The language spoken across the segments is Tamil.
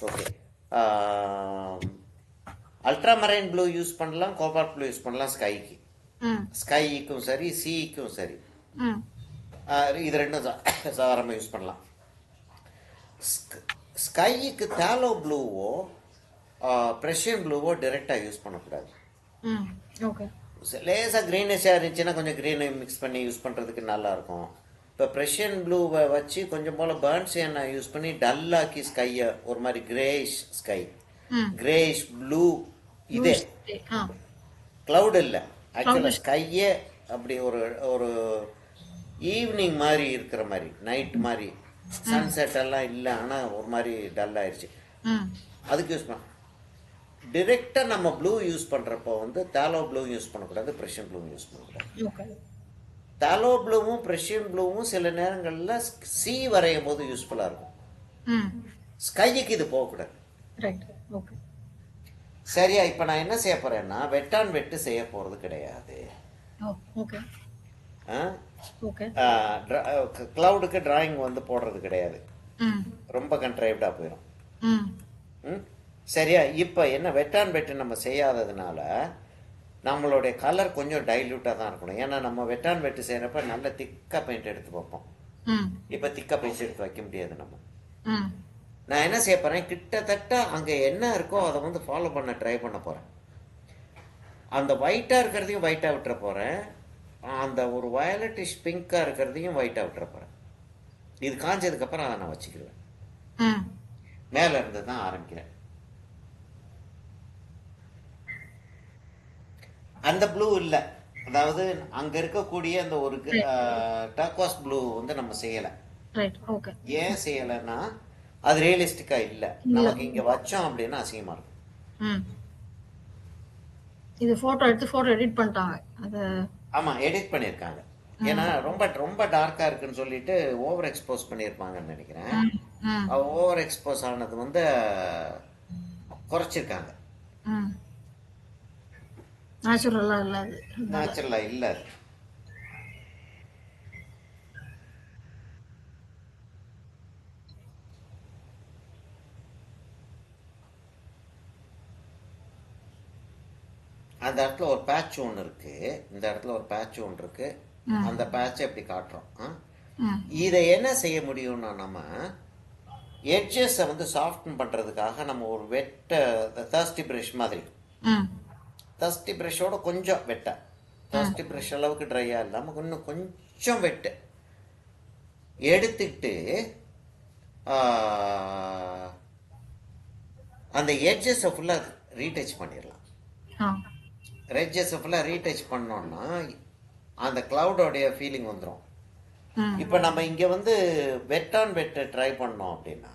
ஓகே. அல்ட்ராமரைன் ப்ளூ யூஸ் பண்ணலாம், கோபால்ட் ப்ளூ யூஸ் பண்ணலாம் ஸ்கைக்கு. ஸ்கைக்கும் சரி, சிக்கும் சரி. இது ரெண்டும் சாதாரணமாக யூஸ் பண்ணலாம். ஸ்கைக்கு தாலோ ப்ளூவோ ப்ரெஷியன் ப்ளூவோ டைரெக்டாக யூஸ் பண்ணக்கூடாது. ஓகே. லேசாக க்ரீனிஷாக இருந்துச்சுன்னா கொஞ்சம் க்ரீனை மிக்ஸ் பண்ணி யூஸ் பண்ணுறதுக்கு நல்லாயிருக்கும். இப்போ ப்ரெஷியன் ப்ளூவை வச்சு கொஞ்சம் போல் பேர்ன்ஸ் எண்ணெய் யூஸ் பண்ணி டல்லாக்கி ஸ்கையை ஒரு மாதிரி கிரேஷ் ஸ்கை, கிரேஷ் ப்ளூ. இதே க்ளவுட் இல்லை, ஆக்சுவலாக ஸ்கையே அப்படி ஒரு ஒரு ஈவினிங் மாதிரி இருக்கிற மாதிரி, நைட் மாதிரி, சன்செட் எல்லாம் இல்லை, ஆனால் ஒரு மாதிரி டல் ஆயிடுச்சு. அதுக்கு யூஸ் பண்ண டிரெக்டாக நம்ம ப்ளூ யூஸ் பண்ணுறப்போ வந்து தாலோ ப்ளூ யூஸ் பண்ணக்கூடாது, ப்ரெஷியன் ப்ளூ யூஸ் பண்ணக்கூடாது. தாலோ ப்ளூவும் ப்ரெஷியன் ப்ளூவும் சில நேரங்களில் சி வரையும் போது யூஸ்ஃபுல்லாக இருக்கும். ஸ்கைக்கு இது போகக்கூடாது. சரியா? இப்போ நான் என்ன செய்ய போறேன்னா வெட்டான் வெட்டு செய்ய போறது கிடையாது. கிளவுடுக்கு டிராயிங் வந்து போடுறது கிடையாது, ரொம்ப கண்ட்ரைவ்டா போயிடும். சரியா? இப்போ என்ன வெட்டான் வெட்டு நம்ம செய்யாததுனால நம்மளுடைய கலர் கொஞ்சம் டைல்யூட்டாக தான் இருக்கணும். ஏன்னா நம்ம வெட்டான் வெட்டு செய்யறப்ப நல்ல திக்காக பெயிண்ட் எடுத்து வைப்போம். இப்போ திக்காக பெயிண்ட் எடுத்து வைக்க முடியாது நம்ம. நான் என்ன செய்ய போறேன், கிட்டத்தட்ட அங்கே என்ன இருக்கோ அதை வந்து ஃபாலோ பண்ண ட்ரை பண்ண போறேன். அந்த ஒயிட்டாக இருக்கிறதையும் ஒயிட்டாக விட்டுற போறேன், அந்த ஒரு வயலட்டிஷ் பிங்காக இருக்கிறதையும் ஒயிட்டாக விட்டுற போறேன். இது காஞ்சதுக்கப்புறம் அதை நான் வச்சுக்கிடுவேன். மேலே இருந்து தான் ஆரம்பிக்கிறேன். அந்த ப்ளூ இல்லை, அதாவது அங்கே இருக்கக்கூடிய அந்த ஒரு டர்க்வாஸ் ப்ளூ வந்து நம்ம செய்யலை. ஏன் செய்யலைன்னா அது ரியலிஸ்டிக்கா இல்ல. நமக்கு இங்க வச்சோம் அப்படின்னா அசிங்கமா இருக்கும். இது போட்டோ எடிட் பண்ணிட்டாங்க. அது ஆமா, எடிட் பண்ணிருக்காங்க. ஏன்னா ரொம்ப ரொம்ப டார்க்கா இருக்குன்னு சொல்லிட்டு ஓவர் எக்ஸ்போஸ் பண்ணிருப்பாங்கன்னு நினைக்கிறேன். ஓவர் எக்ஸ்போஸ் ஆனது வந்து குறைச்சிருக்காங்க. நேச்சுரலா இல்ல. அந்த இடத்துல ஒரு பேட்ச் ஒன்று இருக்கு, இந்த இடத்துல ஒரு பேட்ச் ஒன்று இருக்கு. அந்த பேட்சை எப்படி காட்டுறோம். இதை என்ன செய்ய முடியும்னா நம்ம எட்ஜஸை வந்து சாஃப்டன் பண்றதுக்காக நம்ம ஒரு தர்ஸ்டி பிரஷ் மாதிரி, தர்ஸ்டி பிரஷோட கொஞ்சம் வெட்ட, தர்ஸ்டி பிரஷ் அளவுக்கு ட்ரையா இல்லாம இன்னும் கொஞ்சம் வெட்டு எடுத்துட்டு அந்த எட்ஜஸை ஃபுல்லா ரீடச் பண்ணிடலாம். எட்ஜஸை ஃபுல்லா ரீடச் பண்ணோம்னா அந்த கிளவுடோடைய ஃபீலிங் வந்துடும். இப்போ நம்ம இங்க வந்து வெட்டான் வெட்ட ட்ரை பண்ணோம் அப்படின்னா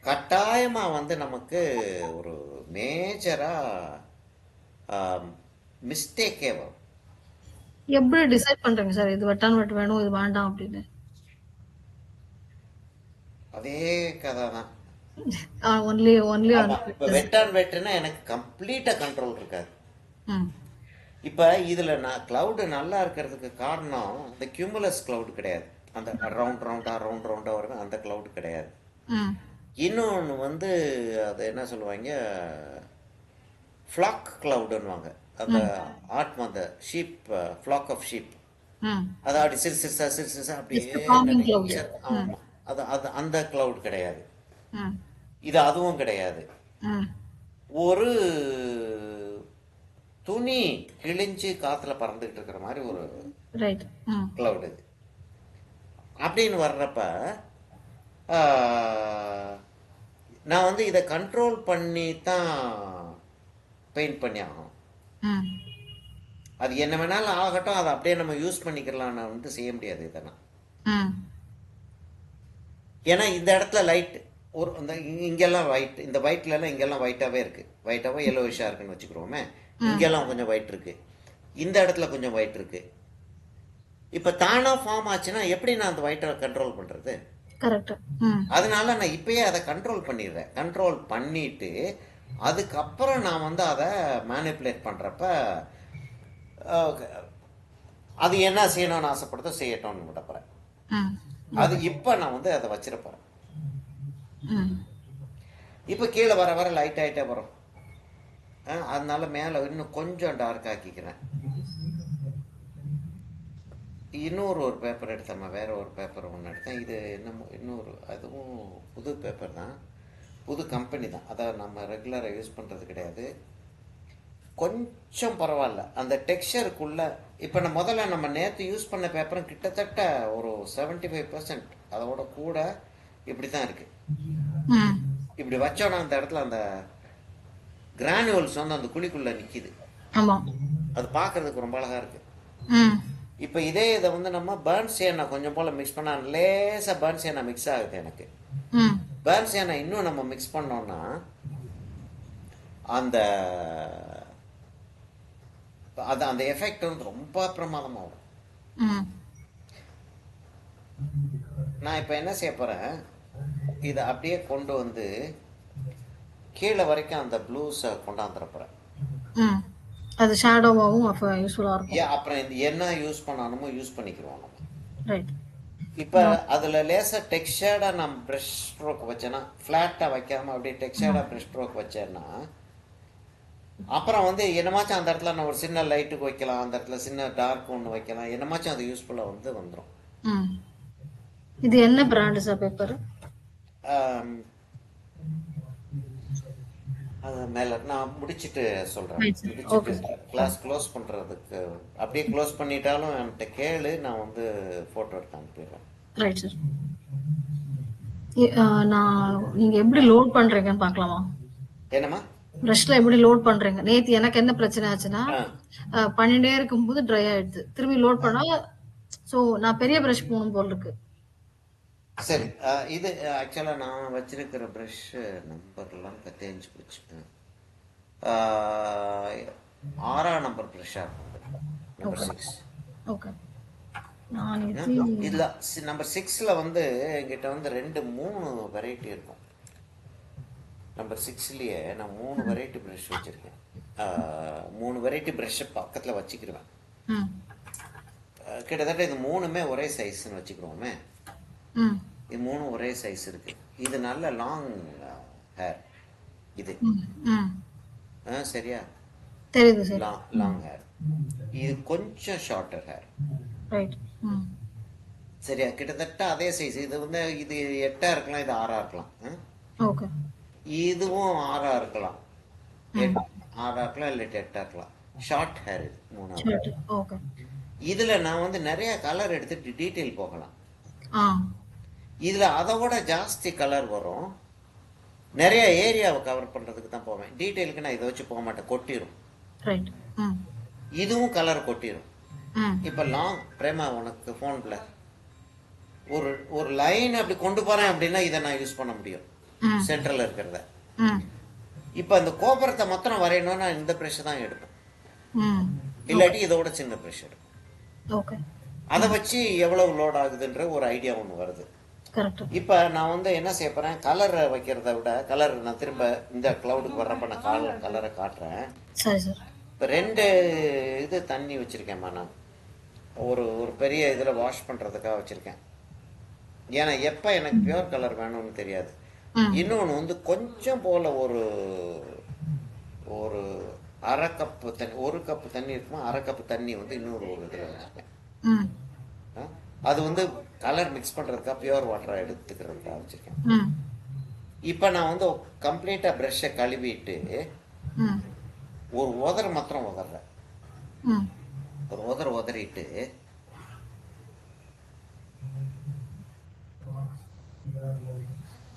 கட்டாயமா வந்து நமக்கு ஒரு மேஜரா மிஸ்டேக்கே வரும். எப்படி டிசைட் பண்றீங்க சார், இது வெட்டான் வெட்டு வேணும் இது வேண்டாம் அப்படின்னு? அதே கதை தான். இப்போ வெட்டான் வெட்டுனா எனக்கு கம்ப்ளீட்டா கண்ட்ரோல் இருக்காது. இப்போ இதுல நான் கிளவுடு நல்லா இருக்கிறதுக்கு காரணம் இந்த கியூமுலஸ் கிளவுட் கிடையாது, அந்த ரவுண்ட் ரவுண்டா வரும் அந்த கிளவுட் கிடையாது. இன்னொன்று வந்து அது என்ன சொல்லுவாங்க, ஃப்ளாக் கிளவுடுன்னுவாங்க. அந்த ஆத்மா, அந்த ஷீப், ஃப்ளாக் ஆஃப் ஷீப், அது அப்படி சிறுசா அப்படியே. அது அது அந்த கிளவுட் கிடையாது. இது அதுவும் கிடையாது. ஒரு துணி கிழிஞ்சு காத்துல பறந்துகிட்டு இருக்கிற மாதிரி ஒரு கிளவுட் இது. அப்படின்னு வர்றப்ப நான் வந்து இதை கண்ட்ரோல் பண்ணி தான் பெயிண்ட் பண்ணி ஆகணும். அது என்ன வேணாலும் ஆகட்டும், அதை அப்படியே நம்ம யூஸ் பண்ணிக்கலாம், நான் வந்து செய்ய முடியாது இதெல்லாம். ஏன்னா இந்த இடத்துல லைட் ஒரு இங்கெல்லாம் ஒயிட், இந்த ஒயிட்ல எல்லாம் இங்கெல்லாம் ஒயிட்டாவே இருக்கு, ஒயிட்டாவோ எல்லோவிஷா இருக்குன்னு வச்சுக்கிறோமே. இங்கெல்லாம் கொஞ்சம் ஒயிட் இருக்கு, இந்த இடத்துல கொஞ்சம் ஒயிட் இருக்கு. இப்ப தானா ஃபார்ம் ஆச்சுன்னா எப்படி நான் அந்த ஒயிட்டை கண்ட்ரோல் பண்றது? அதனால நான் இப்பயே அதை கண்ட்ரோல் பண்ணிடுறேன். கண்ட்ரோல் பண்ணிட்டு அதுக்கப்புறம் நான் வந்து அதை மேனிப்புலேட் பண்றப்ப அது என்ன செய்யணும்னு ஆசைப்படுதோ செய்யட்டும்னு விடப்போறேன். அது இப்ப நான் வந்து அதை வச்சிருப்பேன். இப்போ கீழே வர வர லைட் ஆகிட்டே வரும். அதனால மேலே இன்னும் கொஞ்சம் டார்க் ஆக்கிக்கிறேன். ஒரு பேப்பர் எடுத்தேம்மா, வேற ஒரு பேப்பர் ஒன்று எடுத்தேன். இது என்னமோ அதுவும் புது பேப்பர் தான், புது கம்பெனி தான், அதான் நம்ம ரெகுலராக யூஸ் பண்ணுறது கிடையாது. கொஞ்சம் பரவாயில்ல அந்த டெக்ஸ்சருக்குள்ள. இப்போ முதல்ல நம்ம நேற்று யூஸ் பண்ண பேப்பரும் கிட்டத்தட்ட ஒரு 75% அதோட கூட இப்படி தான் இருக்கு. இப்படி வச்சோன்னா அந்த இடத்துல அந்த கிரானுவல்ஸ் வந்து அந்த குழிக்குள்ள நிற்கிது. அது பார்க்கறதுக்கு ரொம்ப அழகா இருக்கு. இப்போ இதே இதை வந்து நம்ம பேர்ன் சியானா கொஞ்சம் போல மிக்ஸ் பண்ணா லேசாக பேர்ன் சியானா மிக்ஸ் ஆகுது எனக்கு. பேர்ன் சியானா இன்னும் நம்ம மிக்ஸ் பண்ணோம்னா அந்த அந்த எஃபெக்ட் வந்து ரொம்ப பிரமாதமாகும். நான் இப்போ என்ன செய்ய போறேன், இதை அப்படியே கொண்டு வந்து கீழே வரைக்கும் அந்த ப்ளூஸை கொண்டாந்துட போறேன். அது ஷேடோவாவும் யூஸ்ஃபுல்லா இருக்கும். அப்புறம் என்ன யூஸ் பண்ணணுமோ யூஸ் பண்ணிக்கிறோம் நம்ம. ரைட். இப்போ அதுல லேசா டெக்ஸ்சர்டா நம்ம பிரஷ் ஸ்ட்ரோக் வச்சேன்னா, ஃபிளாட்டா வைக்காம அப்படியே டெக்ஸ்சர்டா பிரஷ் ஸ்ட்ரோக் வச்சேன்னா, அப்புறம் வந்து என்னமாச்சும் அந்த இடத்துல நான் ஒரு சின்ன லைட்டுக்கு வைக்கலாம், அந்த இடத்துல சின்ன டார்க் ஒன்று வைக்கலாம், என்னமாச்சும் அது யூஸ்ஃபுல்லா வந்து வந்துடும். இது என்ன பிராண்ட் சார் பேப்பர்? அது மேல நான் முடிச்சிட்டு சொல்றேன். முடிச்சிட்டு கிளாஸ் க்ளோஸ் பண்றதுக்கு அப்படியே க்ளோஸ் பண்ணிட்டாலும் என்கிட்ட கேளு, நான் வந்து போட்டோ எடுத்து அனுப்பிடுறேன். Right sir. நான் நீங்க எப்படி லோட் பண்றீங்கன்னு பார்க்கலாமா? என்னமா பிரஷ்ல எப்படி லோட் பண்றீங்க? நேத்து எனக்கு என்ன பிரச்சனை ஆச்சுன்னா, பண்ணிட்டே இருக்கும்போது ட்ரை ஆயிடுது, திரும்பி லோட் பண்ணா சோ நான் பெரிய பிரஷ் போகணும் போல இருக்கு. சரி, இது ஆக்சுவலாக நான் வச்சிருக்கிற ப்ரஷ் நம்பர்லாம் தேஞ்சு போச்சு. 6ஆம் நம்பர் ப்ரஷ்ஷாக இருக்கும், நம்பர் 6. ஓகே. இல்லை, நம்பர் 6ல வந்து எங்கிட்ட வந்து 2-3 வெரைட்டி இருக்கும். நம்பர் 6லயே நான் 3 வெரைட்டி ப்ரஷ் வச்சிருக்கேன். 3 வெரைட்டி ப்ரஷ்ஷை பக்கத்தில் வச்சுக்கிடுவேன். கிட்டத்தட்ட இது 3மே ஒரே சைஸ்ன்னு வச்சுக்கிறோமே. இது 3 ஒரே சைஸ் இருக்கு. இது நல்ல லாங் ஹேர். இது சரியா தெரியுது. Long hair. இது கொஞ்சம் ஷார்ட்டர் ஹேர். ரைட். சரியா, கிட்டத்தட்ட அதே சைஸ். இது வந்து இது 8ஆ இருக்கலாம், இது 6ஆ இருக்கலாம். ஓகே. இதுவும் 6ஆ இருக்கலாம், 6ஆ இருக்கலாம், இல்லை 8ஆ இருக்கலாம். ஷார்ட் ஹேர் இது 3ஆவது. ஓகே. இதுல நான் வந்து நிறைய கலர் எடுத்துட்டு டீட்டெயில் போகலாம். இதுல அதை விட ஜாஸ்தி கலர் வரும். நிறைய ஏரியாவை கவர் பண்றதுக்கு தான் போவேன். டீட்டெயிலுக்கு நான் இதை வச்சு போக மாட்டேன், கொட்டிடும். இதுவும் கலர் கொட்டிடும். இப்ப லாங் பிரேமா உனக்கு போன்ல ஒரு லைன் அப்படி கொண்டு போறேன் அப்படின்னா இதை நான் யூஸ் பண்ண முடியும், சென்ட்ரல்ல இருக்கிறத. இப்ப அந்த கோபுரத்தை மொத்தம் வரையணும்னா இந்த பிரஷ் தான் எடுப்பேன், இல்லாட்டி இதோட சின்ன பிரஷ் எடுப்பேன். அதை வச்சு எவ்வளவு லோட் ஆகுதுன்ற ஒரு ஐடியா ஒன்று வருது. இப்ப நான் வந்து என்ன செய்ய போறேன், கலரை வைக்கிறத விட கலர் நான் திரும்ப இந்த கிளவுடுக்கு வர்றப்ப நான் கலரை காட்டுறேன். இப்ப 2 இது தண்ணி வச்சிருக்கேன்மா. நான் ஒரு பெரிய இதுல வாஷ் பண்றதுக்காக வச்சிருக்கேன். ஏன்னா எப்ப எனக்கு பியூர் கலர் வேணும்னு தெரியாது. இன்னொன்னு வந்து கொஞ்சம் போல ஒரு 1/2 கப்பு தண்ணி, 1 கப்பு தண்ணி இருக்குமா, 1/2 கப்பு தண்ணி வந்து இன்னொரு இதுல வச்சிருக்கேன். அது வந்து கலர் மிக்ஸ் பண்றதுக்காக பியூர் வாட்டரா எடுத்துக்கிறதுக்காக வச்சிருக்கேன். இப்ப நான் வந்து கம்ப்ளீட்டா பிரஷ்ஷை கழுவிட்டு ஒரு உதற மாத்திரம் உதறேன். ஒரு உதறிட்டு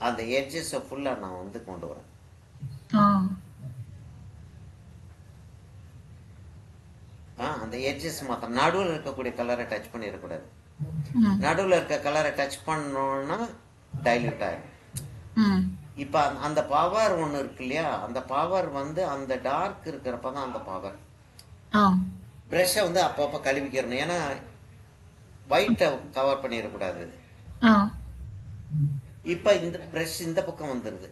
அந்த எட்ஜஸ் ஃபுல்லா நான் வந்து கொண்டு வரேன். அந்த எட்ஜஸ் மாத்திரம், நடுவில் இருக்கக்கூடிய கலரை டச் பண்ணிடக்கூடாது. நடுவில் இருக்க கலரை டச் பண்ணோம்னா டைல்யூட் ஆயிடும். இப்ப அந்த பவர் ஒண்ணு இருக்கு இல்லையா, அந்த பவர் வந்து அந்த டார்க் இருக்கிறப்பதான் அந்த பவர். பிரஷை வந்து அப்பப்ப கழுவிக்கிறணும், ஏன்னா ஒயிட்டை கவர் பண்ணிடக்கூடாது. இப்ப இந்த பிரஷ் இந்த பக்கம் வந்துருது,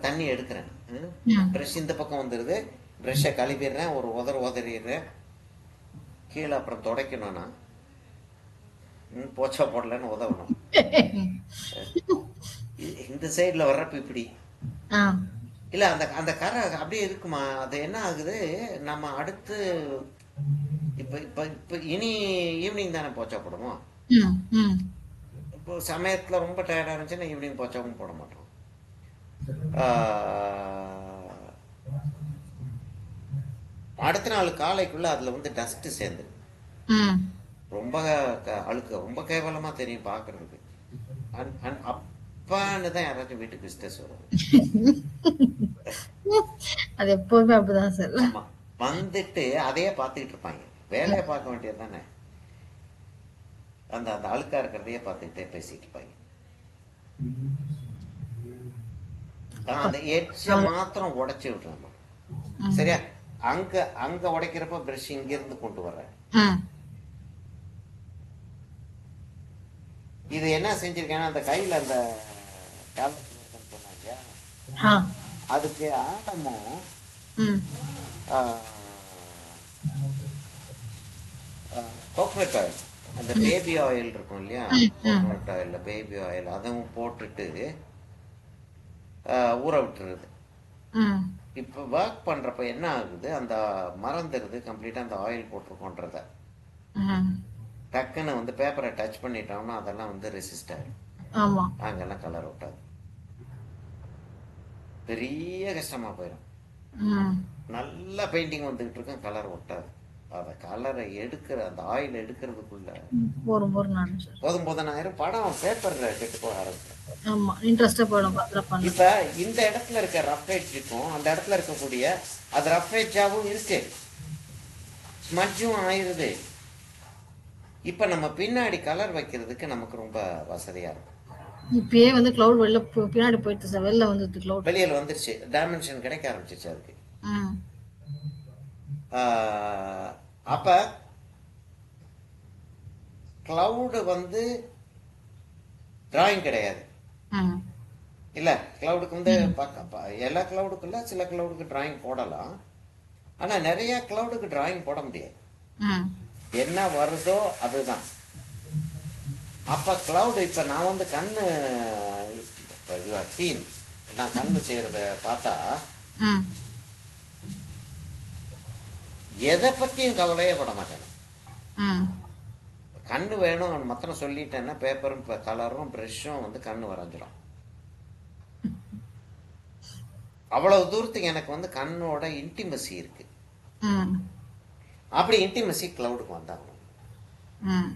தண்ணி எடுக்கிறேன், பிரஷ் இந்த பக்கம் வந்துருது. பிரஷ்ஷை கழுவிடுறேன், ஒரு உதறிடுறேன் கீழே. அப்புறம் துடைக்கணும்னா போச்சா போடலன்னு உதவணும். இந்த சைடில் வர்றப்ப இப்படி ஆ இல்லை, அந்த அந்த கரை அப்படியே இருக்குமா. அது என்ன ஆகுது, நம்ம அடுத்து இப்போ இப்போ இப்போ இனி ஈவினிங் தானே போச்சா போடுவோம். ம் ம் இப்போ சமயத்தில் ரொம்ப டயர்டாக இருந்துச்சுன்னா ஈவினிங் போச்சாவும் போட மாட்டோம். ஆஹ், அடுத்த நாள் காலைக்குள்ள அதில் வந்து டஸ்ட்டு சேர்ந்து ம் ரொம்ப அழுக்கு ரொம்ப கேவலமாக தெரியும் பார்க்குறதுக்கு. அப்பான்னு தான் யாராச்சும் வீட்டுக்கு விசிட்டர்ஸ் வருவாங்க. அது எப்போதுமே அப்படிதான் சார். ஆமாம், வந்துட்டு அதையே பார்த்துக்கிட்டு இருப்பாங்க. வேலையை பார்க்க வேண்டியது தானே. அந்த அந்த அழுக்கா இருக்கிறதையே பார்த்துக்கிட்டே பேசிட்டு இருப்பாங்க. அந்த எட்ஜை மாத்திரம் உடைச்சி விட்டுறாங்க. சரியா, அங்க அங்க உடைக்கிறப்ப பிரஷ் இங்க இருந்து கொண்டு வர்றேன். ம் இது என்ன செஞ்சிருக்கேன்னா, அந்த கையில அந்த calculation சொன்னாங்க, ஆ அதுக்கு ஆடமும் ம் கோகனட் ஆயில், அந்த பேபி ஆயில் இருக்கும் இல்லையா, கோகனட் ஆயில் பேபி ஆயில் அதுவும் போட்டுட்டு ஊற விட்டுருது. ம் இப்போ ஒர்க் பண்ணுறப்ப என்ன ஆகுது, அந்த மறந்துடுது கம்ப்ளீட்டாக அந்த ஆயில் போட்டிருக்கோன்றத. ம் டக்குன்னு வந்து பேப்பரை டச் பண்ணிட்டோம்னா அதெல்லாம் வந்து ரெசிஸ்ட் ஆகிடும். ஆமா அங்கெல்லாம் கலர் விட்டாது, பெரிய கஷ்டமாக போயிடும். ம் நல்ல பெயிண்டிங் வந்துக்கிட்டு இருக்கும், கலர் ஒட்டாது. அதை கலரை எடுக்கிற அந்த ஆயில் எடுக்கிறதுக்குள்ள ஒரு நாள் சார். போதும் போதனாயிரம் படம் பேப்பரில் கெட்டு போக ஆரம்பிச்சிடும். ஆமா இன்ட்ரெஸ்டா போயிடும் பத்திரம் பண்ண. இப்போ இந்த இடத்துல இருக்க ரஃப் எட்ஜ் இருக்கும், அந்த இடத்துல இருக்கக்கூடிய அது ரஃப் எட்ஜாகவும் இருக்கு, ஸ்மட்ஜும் ஆயிடுது. இப்போ நம்ம பின்னாடி கலர் வைக்கிறதுக்கு நமக்கு ரொம்ப வசதியாக இருக்கும். இப்பயே வந்து கிளவுட் வெளில பின்னாடி போயிட்டு சார், வெளில வந்து கிளவுட் வெளியில் வந்துருச்சு, டைமென்ஷன் கிடைக்க ஆரம்பிச்சிச்சு அதுக்கு. ம் அப்போ கிளவுடு வந்து டிராயிங் கிடையாது ம் இல்லை. கிளவுடுக்கு வந்து எல்லா கிளவுடுக்குள்ள சில கிளவுடுக்கு டிராயிங் போடலாம், ஆனால் நிறைய கிளவுடுக்கு டிராயிங் போட முடியாது. ம் என்ன வருதோ அதுதான். அப்போ கிளவுடு இப்போ நான் வந்து கண்ணு டீம் நான் கண்ணு செய்கிறத பார்த்தா ம் எதை பற்றியும் கவலையே பட மாட்டேன். ம் கண்ணு வேணும் மாத்திரம் சொல்லிட்டேன்னா பேப்பரும் கலரும் ப்ரெஷ்ஷும் வந்து கண்ணு வரைஞ்சிடும். அவ்வளவு தூரத்துக்கு எனக்கு வந்து கண்ணோட இன்டிமசி இருக்கு. ம் அப்படி இன்டிமசி கிளவுடுக்கு வந்தாங்க. ம்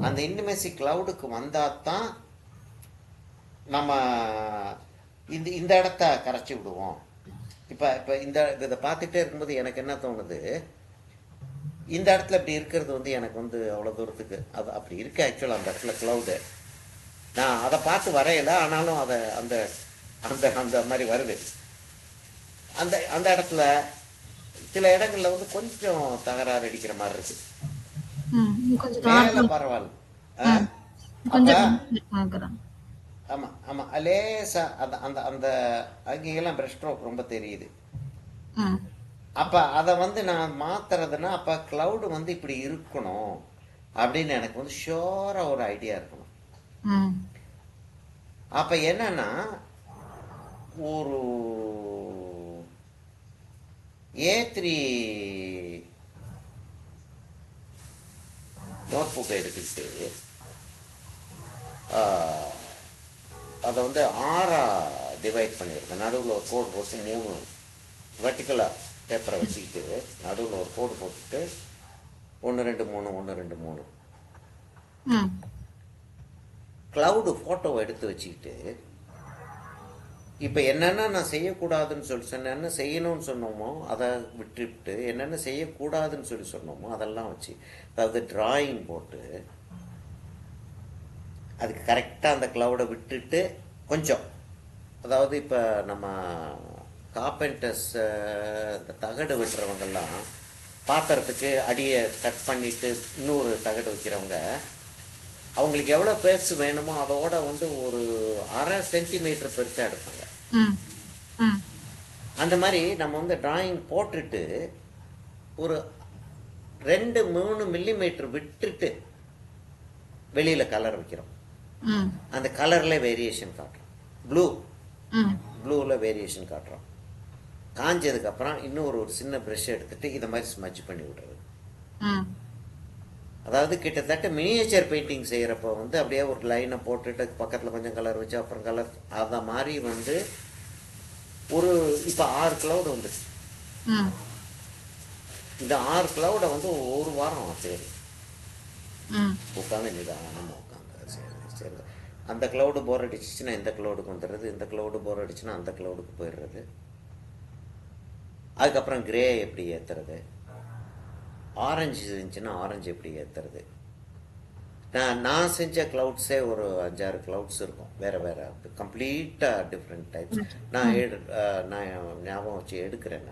அந்த இன்டிமசி கிளவுடுக்கு வந்தாதான் நம்ம இந்த இந்த இடத்த கரைச்சி விடுவோம். இப்போ இப்போ இந்த இதை பார்த்துட்டே இருக்கும்போது எனக்கு என்ன தோணுது, இந்த இடத்துல இப்படி இருக்கிறது வந்து எனக்கு வந்து அவ்வளோ தூரத்துக்கு அது அப்படி இருக்கு. ஆக்சுவலாக அந்த இடத்துல கிளவுடு நான் அதை பார்த்து வரையல, ஆனாலும் அதை அந்த அந்த அந்த மாதிரி வருது. அந்த அந்த இடத்துல சில இடங்கள்ல வந்து கொஞ்சம் தகராறு அடிக்கிற மாதிரி இருக்கு. ம் கொஞ்சம் மேல பரவாயில்ல. கொஞ்சம் பார்க்குறேன். ஆமா ஆமா, லேசா அந்த அந்த அந்த அங்கெல்லாம் பிரஷ் ஸ்ட்ரோக் ரொம்ப தெரியுது. ம் அப்ப அதை வந்து நான் மாத்துறதுன்னா அப்ப கிளவுடு வந்து இப்படி இருக்கணும் அப்படின்னு எனக்கு வந்து ஷோரா ஒரு ஐடியா இருக்கணும். ம் அப்ப என்னன்னா, ஒரு A3 நோட் புக்கை எடுத்துக்கிட்டு அதை வந்து 6 டிவைட் பண்ணியிருக்கேன். நடுவில் ஒரு கோடு போட்டு 3 வெர்டிக்கலாக பேப்பரை வச்சுக்கிட்டு நடுவில் ஒரு கோடு போட்டுட்டு 1 2 3 1 2 3 ம் கிளவுடு ஃபோட்டோவை எடுத்து வச்சுக்கிட்டு இப்போ என்னென்ன நான் செய்யக்கூடாதுன்னு சொல்லி என்னென்ன செய்யணும்னு சொன்னோமோ அதை விட்டுவிட்டு என்னென்ன செய்யக்கூடாதுன்னு சொல்லி சொன்னோமோ அதெல்லாம் வச்சு, அதாவது டிராயிங் போட்டு அதுக்கு கரெக்டாக அந்த கிளவுடை விட்டுட்டு கொஞ்சம், அதாவது இப்போ நம்ம கார்பெண்டர்ஸ் இந்த தகடு வெட்டுறவங்கெல்லாம் பாத்திரத்துக்கு அடியை கட் பண்ணிவிட்டு இன்னொரு தகடு வைக்கிறவங்க அவங்களுக்கு எவ்வளோ பெருசு வேணுமோ அதோட வந்து ஒரு 1/2 சென்டிமீட்டர் பெருசாக எடுப்பாங்க. ம் ம் அந்த மாதிரி நம்ம வந்து டிராயிங் போட்டுட்டு ஒரு 2-3 மில்லிமீட்டர் விட்டுட்டு வெளியில் கலர் வைக்கிறோம், ம் அந்த கலரில் வேரியேஷன் காட்டுறோம். ப்ளூ ம் ப்ளூவில் வேரியேஷன் காட்டுறோம். காஞ்சதுக்கப்புறம் இன்னும் ஒரு சின்ன ப்ரஷ் எடுத்துகிட்டு இதை மாதிரி ஸ்மஜ் பண்ணி விடுறது. ம் அதாவது கிட்டத்தட்ட மினியேச்சர் பெயிண்டிங் செய்கிறப்போ வந்து அப்படியே ஒரு லைனை போட்டுட்டு பக்கத்தில் கொஞ்சம் கலர் வச்சு அப்புறம் கலர் அதை மாதிரி வந்து ஒரு இப்போ 6 கிளவுடு வந்துச்சு. ம் இந்த 6 கிளவுடை வந்து ஒரு வாரம் சரி ம் உட்காந்து நிதானமாக உட்காந்து சரி சரி அந்த கிளவுடு போர் அடிச்சிச்சுன்னா இந்த கிளவுடுக்கு வந்துடுறது, இந்த கிளவுடு போர் அடிச்சுன்னா அந்த கிளவுடுக்கு போயிடுறது. அதுக்கப்புறம் கிரே எப்படி ஏற்றுறது, ஆரஞ்சு இருந்துச்சுன்னா ஆரஞ்சு எப்படி ஏற்றுறது. நான் செஞ்ச க்ளவுட்ஸே ஒரு 5-6 க்ளவுட்ஸ் இருக்கும், வேறு வேறு கம்ப்ளீட்டாக டிஃப்ரெண்ட் டைப்ஸ். நான் ஞாபகம் வச்சு எடுக்கிறேன்.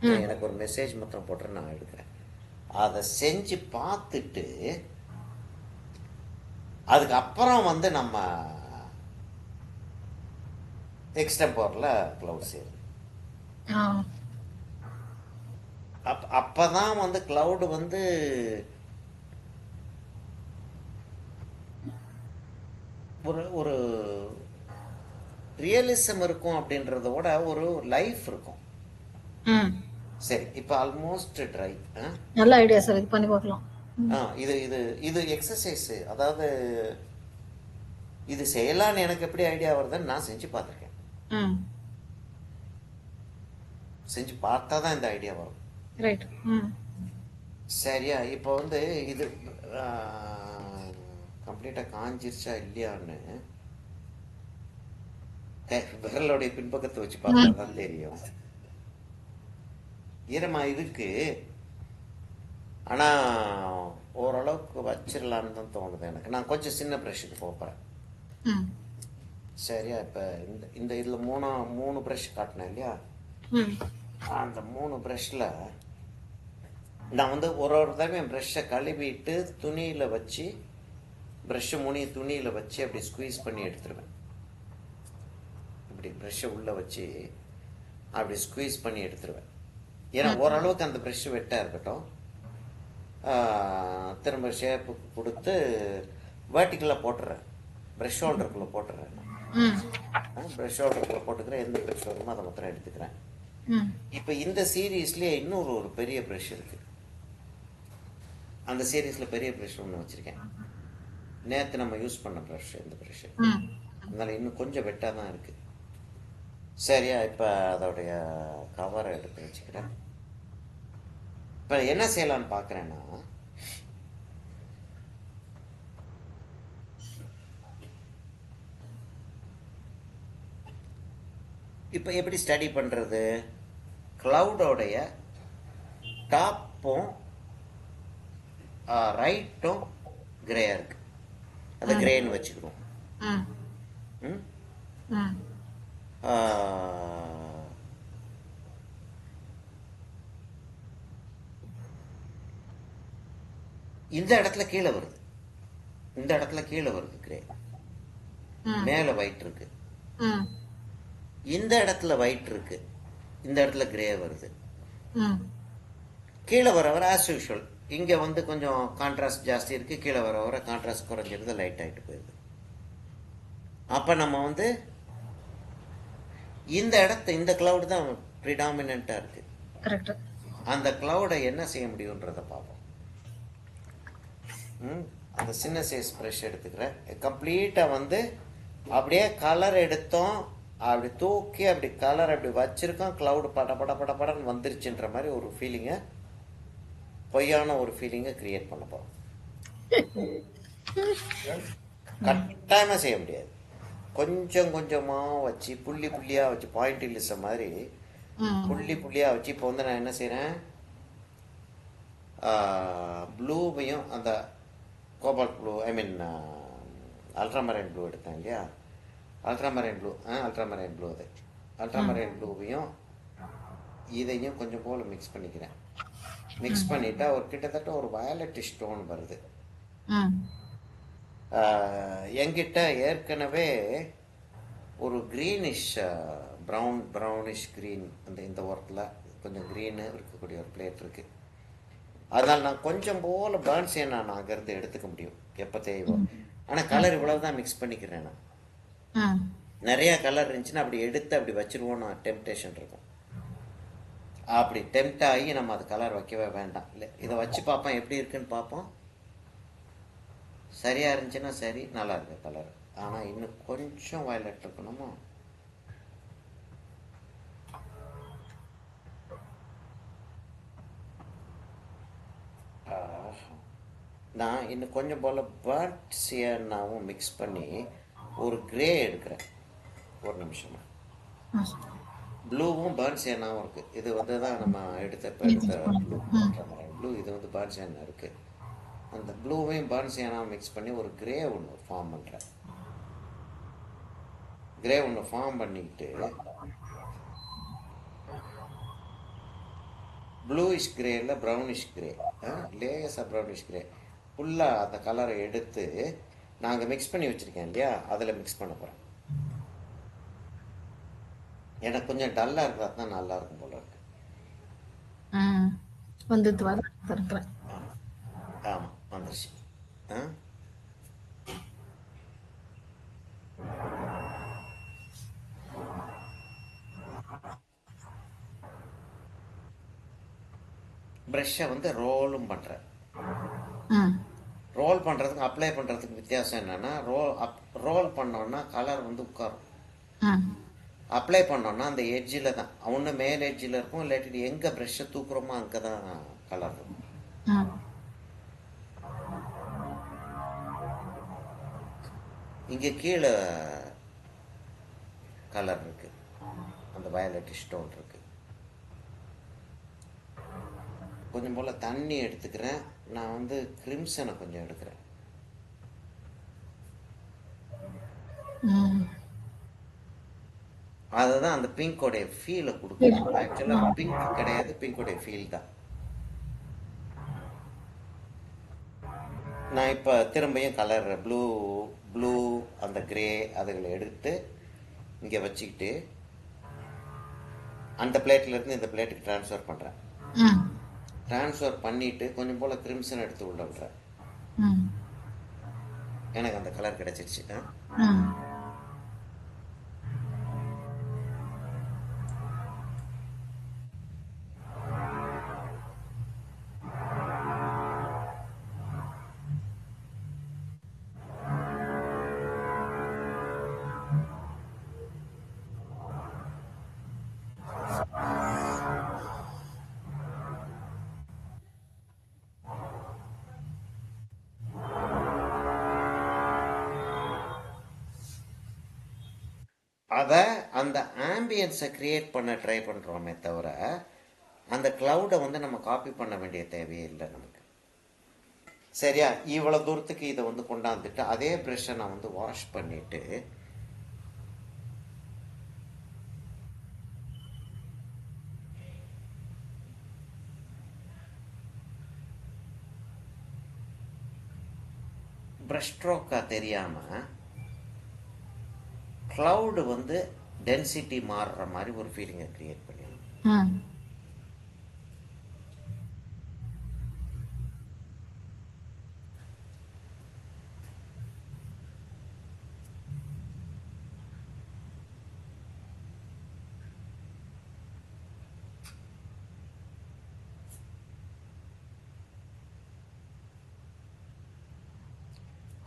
நான் எனக்கு ஒரு மெசேஜ் மாத்திரம் போட்டுறேன், நான் எடுக்கிறேன். அதை செஞ்சு பார்த்துட்டு அதுக்கப்புறம் வந்து நம்ம எக்ஸ்டெம்போரில் க்ளவுட் செய்யுது. அப்பதான் வந்து க்ளவுடு வந்து ஒரு ஒரு ரியலிசம் இருக்கும் அப்படின்றத விட ஒரு லைஃப் இருக்கும். ம் சரி, இப்போ ஆல்மோஸ்ட் ட்ரை. நல்ல ஐடியா சார், இது பண்ணி பார்க்கலாம். இது இது இது எக்ஸசைஸ். அதாவது இது செய்யலான்னு எனக்கு எப்படி ஐடியா வருதுன்னு நான் செஞ்சு பார்த்துருக்கேன். ம் செஞ்சு பார்த்தா தான் இந்த ஐடியா வரும். ரைட். ம் சரியா? இப்போ வந்து இது கம்ப்ளீட்டாக காஞ்சிருச்சா இல்லையான்னு விரலுடைய பின்பக்கத்தை வச்சு பார்த்தா தான் தெரியும். ஈரமா இருக்கு, ஆனால் ஓரளவுக்கு வச்சிடலான்னு தான் தோணுது எனக்கு. நான் கொஞ்சம் சின்ன ப்ரஷ்ஷுக்கு போகிறேன். ம் சரியா? இப்போ இந்த இதில் மூணு ப்ரஷ் காட்டினேன் இல்லையா? ம் அந்த 3 ப்ரஷ்ஷில் நான் வந்து ஒரு தடவை என் ப்ரஷ்ஷை கழுவிட்டு துணியில் வச்சு ப்ரஷ்ஷை துணியில் வச்சு அப்படி ஸ்குவீஸ் பண்ணி எடுத்துருவேன். இப்படி ப்ரஷ்ஷை உள்ளே வச்சு அப்படி ஸ்குவீஸ் பண்ணி எடுத்துருவேன். ஏன்னா ஓரளவுக்கு அந்த ப்ரஷ்ஷு வெட்டாக இருக்கட்டும். திரும்ப ஷேப்புக்கு கொடுத்து வேர்ட்டிக்கலாக போட்டுறேன், ப்ரஷ் ஹோல்டருக்குள்ளே போட்டுறேன். ப்ரஷ் ஹோல்டருக்குள்ளே போட்டுக்கிறேன். எந்த ப்ரஷ் வருமோ அதை மாத்திரம் எடுத்துக்கிறேன். இப்போ இந்த சீரீஸ்லேயே இன்னொரு பெரிய ப்ரஷ் இருக்குது. அந்த சீரீஸில் பெரிய ப்ரஷ் ஒன்று வச்சுருக்கேன். நேற்று நம்ம யூஸ் பண்ண ப்ரஷ், இந்த ப்ரஷ்ஷு. அதனால் இன்னும் கொஞ்சம் வெட்டாக தான் இருக்குது. சரியா? இப்போ அதோடைய கவரை எடுத்து வச்சுக்கிறேன். இப்போ என்ன செய்யலான்னு பார்க்குறேன்னா, இப்போ எப்படி ஸ்டடி பண்ணுறது? க்ளவுடோடைய டாப்பும் ரைட்டும் கிரேயாக இருக்குது, அதை கிரேன்னு வச்சுக்கிறோம். இந்த இடத்துல கீழே வருது, இந்த இடத்துல கீழே வருது கிரே, மேலே ஒயிட் இருக்கு. இந்த இடத்துல ஒயிட் இருக்கு, இந்த இடத்துல கிரே வருது. கீழே வர வர ஆஸ் யூஷுவல் இங்கே வந்து கொஞ்சம் கான்ட்ராஸ்ட் ஜாஸ்தி இருக்குது, கீழே வர வர கான்ட்ராஸ்ட் குறைஞ்சிருது, லைட் ஆகிட்டு போயிடுது. அப்போ நம்ம வந்து இந்த கிளவுட் தான் ப்ரிடாமினண்ட்டாக இருக்குது. அந்த கிளவுடை என்ன செய்ய முடியுன்றதை பார்ப்போம். அந்த சின்ன சைஸ் ப்ரஷ் எடுத்துக்கிறேன். கம்ப்ளீட்டாக வந்து அப்படியே கலர் எடுத்தோம், அப்படி தூக்கி அப்படி கலர் அப்படி வச்சிருக்கோம். கிளவுடு படன்னு வந்துருச்சுன்ற மாதிரி ஒரு ஃபீலிங்கை, பொய்யான ஒரு ஃபீலிங்கை கிரியேட் பண்ண போகிறோம். கட்டாயமாக செய்ய முடியாது. கொஞ்சம் கொஞ்சமாக வச்சு புள்ளி புள்ளியாக வச்சு பாயிண்ட் இல்லிச மாதிரி புள்ளி புள்ளியாக வச்சு. இப்போ வந்து நான் என்ன செய்கிறேன், ப்ளூவையும் அந்த கோபால்ட் ப்ளூ, ஐ மீன் அல்ட்ராமரைன் ப்ளூ எடுத்தேன் இல்லையா? அல்ட்ராமரைன் ப்ளூ அது அல்ட்ராமரைன் ப்ளூவையும் இதையும் கொஞ்சம் போல் மிக்ஸ் பண்ணிக்கிறேன். மிக்ஸ் பண்ணிட்டா ஒரு கிட்டத்தட்ட ஒரு வயலட் ஸ்டோன் வருது. என்கிட்ட ஏற்கனவே ஒரு க்ரீனிஷ் ப்ரௌனிஷ் க்ரீன் இந்த ஓரத்தில் கொஞ்சம் க்ரீனு இருக்கக்கூடிய ஒரு பிளேட் இருக்குது. அதனால் நான் கொஞ்சம் போல் பேர்ன்ஸ் நான் அங்கேருந்து எடுத்துக்க முடியும் எப்போ தேவையோ. ஆனால் கலர் இவ்வளவு தான் மிக்ஸ் பண்ணிக்கிறேன் நான். ம் நிறைய கலர் இருந்துச்சுன்னா அப்படி எடுத்து அப்படி வச்சிருவோன்னு டெம்டேஷன் இருக்கும். அப்படி டெம்ட் ஆகி நம்ம அது கலர் வைக்கவே வேண்டாம். இல்லை, இதை வச்சு பார்ப்போம் எப்படி இருக்குன்னு பார்ப்போம். சரியா இருந்துச்சுன்னா சரி, நல்லா இருக்கு கலர். ஆனால் இன்னும் கொஞ்சம் வயலட் இருக்கணுமோ. நான் இன்னும் கொஞ்சம் போல் பர்ட் சியன்னாவும் மிக்ஸ் பண்ணி ஒரு கிரே எடுக்கிறேன். ஒரு நிமிஷமா. ஆ சார். ப்ளூவும் பேர்ன் சேனாவும் இருக்குது. இது வந்து தான் நம்ம எடுத்த ப்ளூ ப்ளூ. இது வந்து பேர்ன் சேனா இருக்குது. அந்த ப்ளூவையும் பேர்ன் சேனாவும் மிக்ஸ் பண்ணி ஒரு கிரே ஒன்று ஃபார்ம் பண்ணுறேன். கிரே ஒன்று ஃபார்ம் பண்ணிக்கிட்டு ப்ளூயிஷ் கிரே இல்லை ப்ரௌனிஷ் கிரே, லேயஸாக ப்ரௌனிஷ் கிரே ஃபுல்லாக அந்த கலரை எடுத்து நாங்கள் மிக்ஸ் பண்ணி வச்சுருக்கேன் இல்லையா, அதில் மிக்ஸ் பண்ண போகிறேன். எனக்கு கொஞ்சம் டல்லாக இருக்கிறதா தான் நல்லா இருக்கும் போல இருக்கு. ம் வந்துட்டு வர இருக்கிறேன். ஆமாம், வந்துருச்சு. ஆ ப்ரெஷ்ஷை வந்து ரோலும் பண்ணுறேன். ம் ரோல் பண்ணுறதுக்கு அப்ளை பண்ணுறதுக்கு வித்தியாசம் என்னென்னா, ரோல் பண்ணோன்னா கலர் வந்து உட்காரும். ம் அப்ளை பண்ணோன்னா அந்த எட்ஜில் தான், ஒன்று மேல் எட்ஜில் இருக்கும், இல்லாட்டி எங்கே ப்ரெஷ்ஷை தூக்குறோமோ அங்கே தான் கலர் இருக்கும். ம் இங்கே கீழே கலர் இருக்குது, அந்த வயலட் ஸ்டோன் இருக்குது. கொஞ்சம் போல் தண்ணி எடுத்துக்கிறேன். நான் வந்து கிரிம்சனை கொஞ்சம் எடுக்கிறேன். ம் அதுதான் அந்த பிங்கோடைய ஃபீலை கொடுக்கும். ஆக்சுவலாக பிங்க் கிடையாது, பிங்கோடைய ஃபீல் தான். நான் இப்போ திரும்பியும் கலர் ப்ளூ அந்த கிரே அதுகளை எடுத்து இங்கே வச்சுக்கிட்டு அந்த பிளேட்லேருந்து இந்த பிளேட்டுக்கு ட்ரான்ஸ்ஃபர் பண்ணுறேன். ம் ட்ரான்ஸ்ஃபர் பண்ணிவிட்டு கொஞ்சம் போல் கிரிம்சன் எடுத்து உள்ள விட்றேன். ம் எனக்கு அந்த கலர் கிடச்சிருச்சு. ம் அதை அந்த ஆம்பியன்ஸை க்ரியேட் பண்ண ட்ரை பண்ணுறோமே தவிர அந்த க்ளவுடை வந்து நம்ம காப்பி பண்ண வேண்டிய தேவையே இல்லை நமக்கு. சரியா? இவ்வளோ தூரத்துக்கு இதை வந்து கொண்டாந்துட்டு அதே ப்ரெஷ்ஷை நான் வந்து வாஷ் பண்ணிவிட்டு ப்ரஷ் ஸ்ட்ரோக்காக தெரியாமல் க்ளவுடு வந்து டென்சிட்டி மாறுற மாதிரி ஒரு ஃபீலிங்கை க்ரியேட் பண்ணிடணும். ம்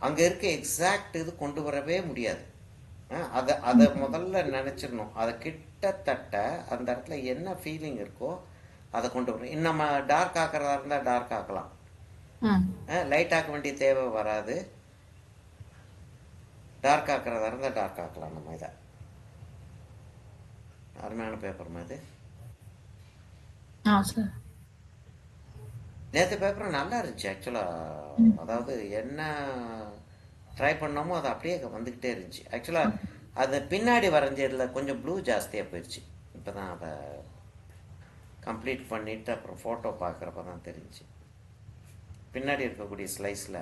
அங்கே இருக்க எக்ஸாக்ட் இது கொண்டு வரவே முடியாது. அதை முதல்ல நினச்சிடணும். அதை கிட்டத்தட்ட அந்த இடத்துல என்ன ஃபீலிங் இருக்கோ அதை கொண்டு வரணும். நம்ம டார்க் ஆக்கிறதா இருந்தால் டார்க் ஆக்கலாம், ம் லைட் ஆக்க வேண்டிய தேவை வராது. டார்க் ஆக்கிறதா இருந்தால் டார்க் ஆக்கலாம். நம்ம இதை அருமையான பேப்பர் மாதிரி. ஆ சார். நேற்று பேப்பர் நல்லா இருந்துச்சு ஆக்சுவலாக. அதாவது என்ன ட்ரை பண்ணோமோ அது அப்படியே வந்துக்கிட்டே இருந்துச்சு. ஆக்சுவலாக அது பின்னாடி வரைஞ்சதில் கொஞ்சம் ப்ளூ ஜாஸ்தியாக போயிடுச்சு. இப்போ தான் அதை கம்ப்ளீட் பண்ணிவிட்டு அப்புறம் ஃபோட்டோ பார்க்குறப்ப தான் தெரிஞ்சு பின்னாடி இருக்கக்கூடிய ஸ்லைஸில்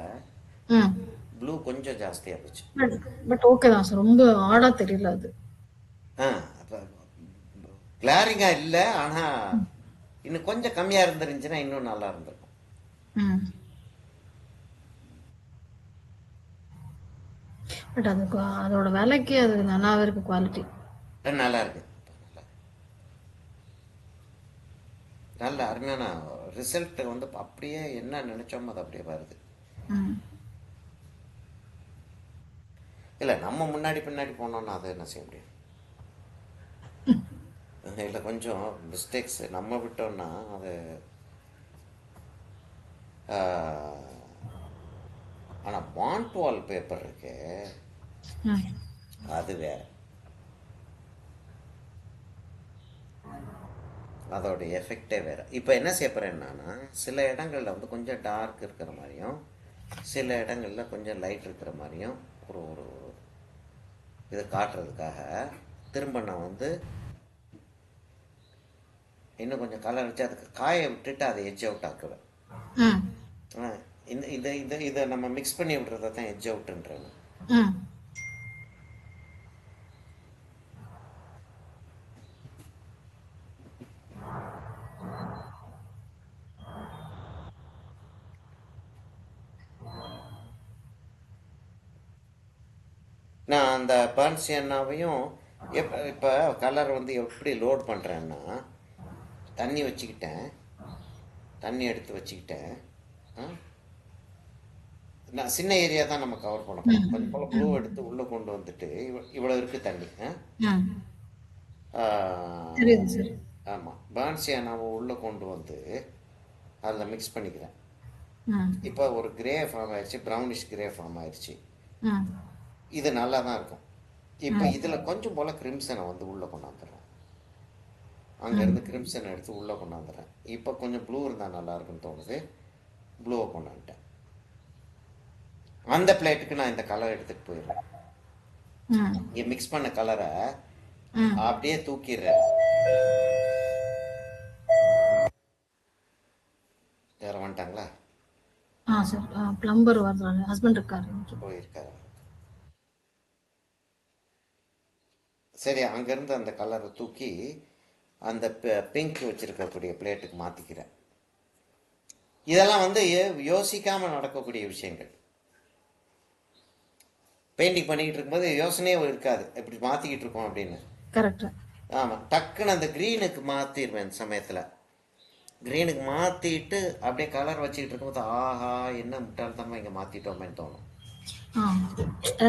ம் ப்ளூ கொஞ்சம் ஜாஸ்தியாக போச்சு. பட் ஓகே தான் சார். ரொம்ப ஆடா தெரியல அது. அப்போ கிளாரிங்காக இல்லை, ஆனால் இன்னும் கொஞ்சம் கம்மியாக இருந்துருந்துச்சுன்னா இன்னும் நல்லா இருந்திருக்கும். ம் பட் அது அதோட விலைக்கு அது நல்லாவே இருக்கு குவாலிட்டி. நல்லா இருக்கு, நல்ல அருமையான ரிசல்ட் வந்து அப்படியே என்ன நினைச்சோமோ அது அப்படியே வருது. ம். இல்லை நம்ம முன்னாடி பின்னாடி போனோம்னா அதை என்ன செய்ய முடியும்? இல்லை கொஞ்சம் மிஸ்டேக்ஸ் நம்ம விட்டோம்னா அது ஆனால் பாண்ட் வால் பேப்பர் இருக்கு, ம். அது வேற. அதோட எஃபெக்டே வேறு. இப்போ என்ன செய்ய போகிறேன்னா, சில இடங்களில் வந்து கொஞ்சம் டார்க் இருக்கிற மாதிரியும் சில இடங்களில் கொஞ்சம் லைட் இருக்கிற மாதிரியும் ஒரு ஒரு இதை காட்டுறதுக்காக திரும்ப நான் வந்து இன்னும் கொஞ்சம் கலர் வச்சு அதுக்கு காய விட்டுட்டு அதை எட்ஜ் அவுட் ஆக்குவேன். ம். இந்த இதை இதை இதை நம்ம மிக்ஸ் பண்ணி விடுறத தான் எட்ஜ் அவுட்டுன்றேன். ம். நான் அந்த பர்ன்சியன்னாவையும் இப்போ கலர் வந்து எப்படி லோட் பண்ணுறேன்னா, தண்ணி வச்சுக்கிட்டேன், தண்ணி எடுத்து வச்சுக்கிட்டேன். நான் சின்ன ஏரியா தான் நம்ம கவர் பண்ண போகிறோம். கொஞ்சம் போல் ப்ளூ எடுத்து உள்ளே கொண்டு வந்துட்டு இவ்வளோ இருக்குது தண்ணி. தெரியுது சார். ஆமாம், பர்ன்சியானாவை உள்ளே கொண்டு வந்து அதில் மிக்ஸ் பண்ணிக்கிறேன். ம். இப்போ ஒரு கிரே ஃபார்ம் ஆயிடுச்சு, ப்ரௌனிஷ் கிரே ஃபார்ம் ஆயிடுச்சு. ம். இது நல்லா தான் இருக்கும். இப்போ இதில் கொஞ்சம் போல் கிரிம்சனை வந்து உள்ளே கொண்டாந்துடுறேன். அங்கேருந்து கிரிம்சனை எடுத்து உள்ளே கொண்டாந்துடுறேன். இப்போ கொஞ்சம் ப்ளூ இருந்தால் நல்லாயிருக்குன்னு தோணுது, ப்ளூவை கொண்டாந்துட்டேன். அந்த பிளேட்டுக்கு நான் இந்த கலர் எடுத்துகிட்டு போயிடுறேன். ம். இங்கே மிக்ஸ் பண்ண கலரை ம். அப்படியே தூக்கிடுறேன். யாரும் வந்துட்டாங்களா? சார் பிளம்பர் வர்றாரு, ஹஸ்பண்ட் இருக்காரு. போயிருக்காரு. சரி, அங்கேருந்து அந்த கலரை தூக்கி அந்த பிங்க் வச்சுருக்கக்கூடிய பிளேட்டுக்கு மாற்றிக்கிறேன். இதெல்லாம் வந்து யோசிக்காமல் நடக்கக்கூடிய விஷயங்கள். பெயிண்டிங் பண்ணிக்கிட்டு இருக்கும்போது யோசனையே இருக்காது, இப்படி மாற்றிக்கிட்டு இருக்கோம் அப்படின்னு. கரெக்ட். ஆமாம், டக்குன்னு அந்த க்ரீனுக்கு மாற்றிடுவேன். இந்த சமயத்தில் க்ரீனுக்கு மாற்றிட்டு அப்படியே கலர் வச்சுக்கிட்டு இருக்கும்போது ஆஹா என்ன முட்டாள்தனமாக இங்கே மாற்றிட்டோமேன்னு தோணும்.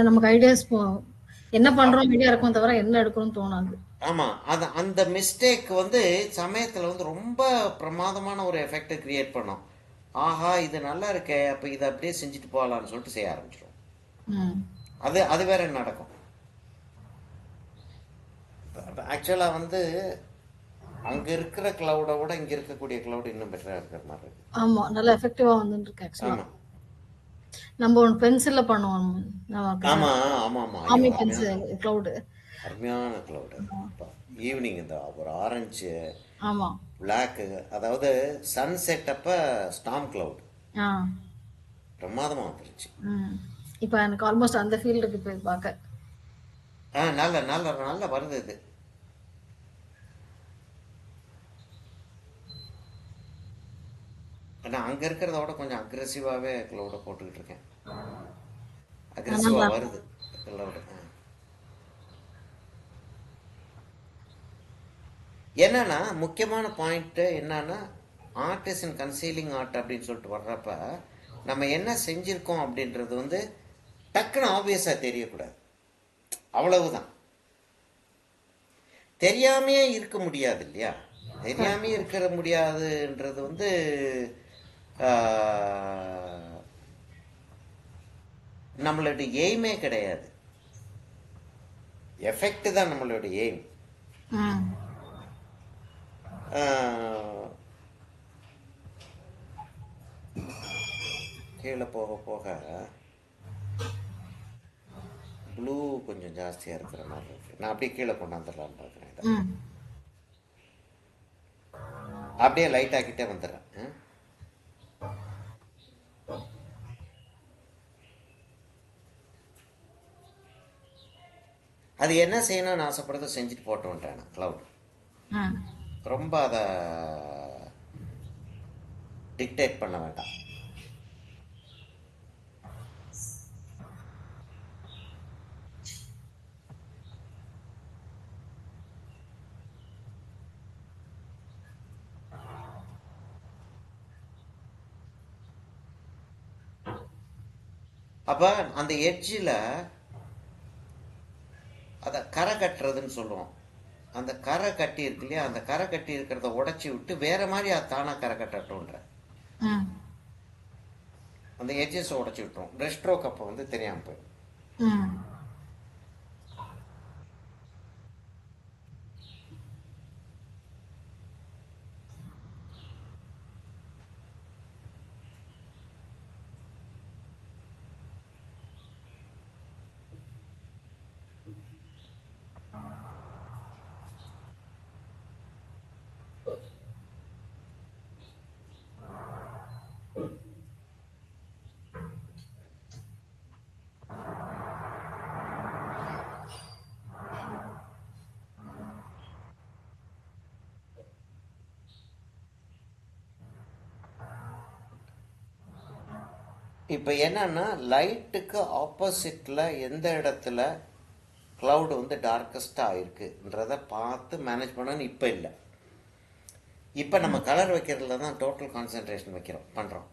நமக்கு ஐடியாஸ் என்ன பண்ணுறோம் ஐடியா இருக்கும், தவிர என்ன எடுக்கணும்னு தோணாது. ஆமாம், அது அந்த மிஸ்டேக் வந்து சமயத்தில் வந்து ரொம்ப பிரமாதமான ஒரு எஃபெக்டை க்ரியேட் பண்ணோம். ஆஹா இது நல்லா இருக்கே, அப்போ இதை அப்படியே செஞ்சுட்டு போகலான்னு சொல்லிட்டு செய்ய ஆரம்பிச்சிடும். அது அது வேற நடக்கும். ஆக்சுவலாக வந்து அங்கே இருக்கிற கிளவுடை விட இங்கே இருக்கக்கூடிய கிளவுட் இன்னும் பெட்டராக இருக்கிற மாதிரி இருக்கு. ஆமாம், நல்லா எஃபெக்டிவாக வந்துட்டு இருக்கு. ஆக்சுவலாக நம்ம ஒன்று பென்சிலில் பண்ணுவோம். ஆமாம் ஆமாம் ஆமாம், ஆமி பென்சில் கிளவுடு, அருமையான கிளவுடு. ஈவினிங் இந்த ஒரு ஆரஞ்சு ஆமாம் பிளாக்கு, அதாவது சன் செட் அப்போ ஸ்டாம் கிளவுட் பிரமாதமாக வந்துருச்சு. இப்போ எனக்கு ஆல்மோஸ்ட் அந்த ஃபீல்டுக்கு போய் பார்க்க நல்ல நல்ல நல்ல வருது இது. நான் அங்கே இருக்கிறத விட கொஞ்சம் அக்ரெசிவாகவே கிளவுட போட்டுக்கிட்டு இருக்கேன். அக்ரெசிவாக வருது கிளவுடு. என்னன்னா முக்கியமான பாயிண்ட்டு என்னன்னா, ஆர்ட் இன் கன்சீலிங் ஆர்ட் அப்படின்னு சொல்லிட்டு வர்றப்ப நம்ம என்ன செஞ்சுருக்கோம் அப்படின்றது வந்து டக்குன்னு ஆப்வியஸாக தெரியக்கூடாது. அவ்வளவுதான். தெரியாமையே இருக்க முடியாது இல்லையா? தெரியாமே இருக்கிற முடியாதுன்றது வந்து நம்மளுடைய எய்மே கிடையாது. எஃபெக்ட் தான் நம்மளுடைய எய்ம். கீழே போக போக ப்ளூ கொஞ்சம் ஜாஸ்தியாக இருக்கிற மாதிரி இருக்கு. நான் அப்படியே கீழே கொண்டாந்துடலான்னு பார்க்குறேன். அப்படியே லைட் ஆக்கிட்டே வந்துடுறேன். அது என்ன செய்யணும்னு ஆசைப்படுறத செஞ்சுட்டு போட்டு வந்துட்டேன். கிளவுட் ரொம்ப அதை டிக்டேட் பண்ண வேண்டாம். அப்போ அந்த எட்ஜில் அதை கரை கட்டுறதுன்னு சொல்லுவோம். அந்த கரை கட்டி இருக்கு இல்லையா, அந்த கரை கட்டி இருக்கிறத உடச்சி விட்டு வேற மாதிரி அது தானாக கரை கட்டட்டும்ன்ற ம் அந்த எட்ஜஸை உடச்சி விட்டுரும். ப்ரஷ் ஸ்ட்ரோக் அப்போ வந்து தெரியாமல் போயிடும். ம் இப்போ என்னன்னா லைட்டுக்கு ஆப்போசிட்டில் எந்த இடத்துல க்ளவுடு வந்து டார்க்கஸ்டாக இருக்குன்றதை பார்த்து மேனேஜ் பண்ணணும்னு இப்போ இல்லை. இப்போ நம்ம கலர் வைக்கிறதுல தான் டோட்டல் கான்சென்ட்ரேஷன் பண்ணுறோம்.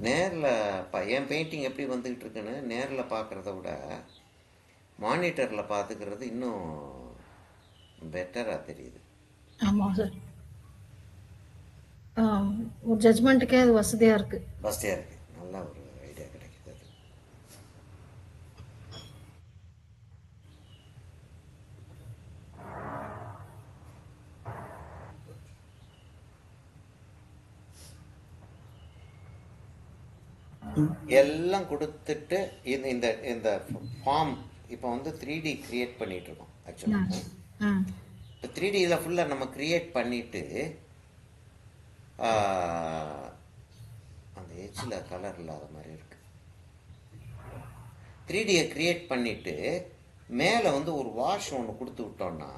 நேரில் என் பெயிண்டிங் எப்படி வந்துக்கிட்டு இருக்குன்னு நேரில் பார்க்குறத விட மானிட்டரில் பார்த்துக்கிறது இன்னும் பெட்டராக தெரியுது. ஆமாம் சார். ஒரு ஜட்ஜ்மெண்ட்டுக்கே அது வசதியாக இருக்குது. வசதியாக இருக்குது. நல்ல ஒரு ஐடியா கிடைக்குது அது. எல்லாம் கொடுத்துட்டு இந்த இந்த இந்த ஃபார்ம் இப்போ வந்து 3D கிரியேட் பண்ணிட்டு இருக்கோம் ஆக்சுவலாக. ம் இப்போ 3Dயில் ஃபுல்லாக நம்ம கிரியேட் பண்ணிட்டு அந்த எட்ஜில் கலர் இல்லாத மாதிரி இருக்கு. 3Dயை கிரியேட் பண்ணிட்டு மேலே வந்து ஒரு வாஷ் ஒன்று கொடுத்து விட்டோம்னா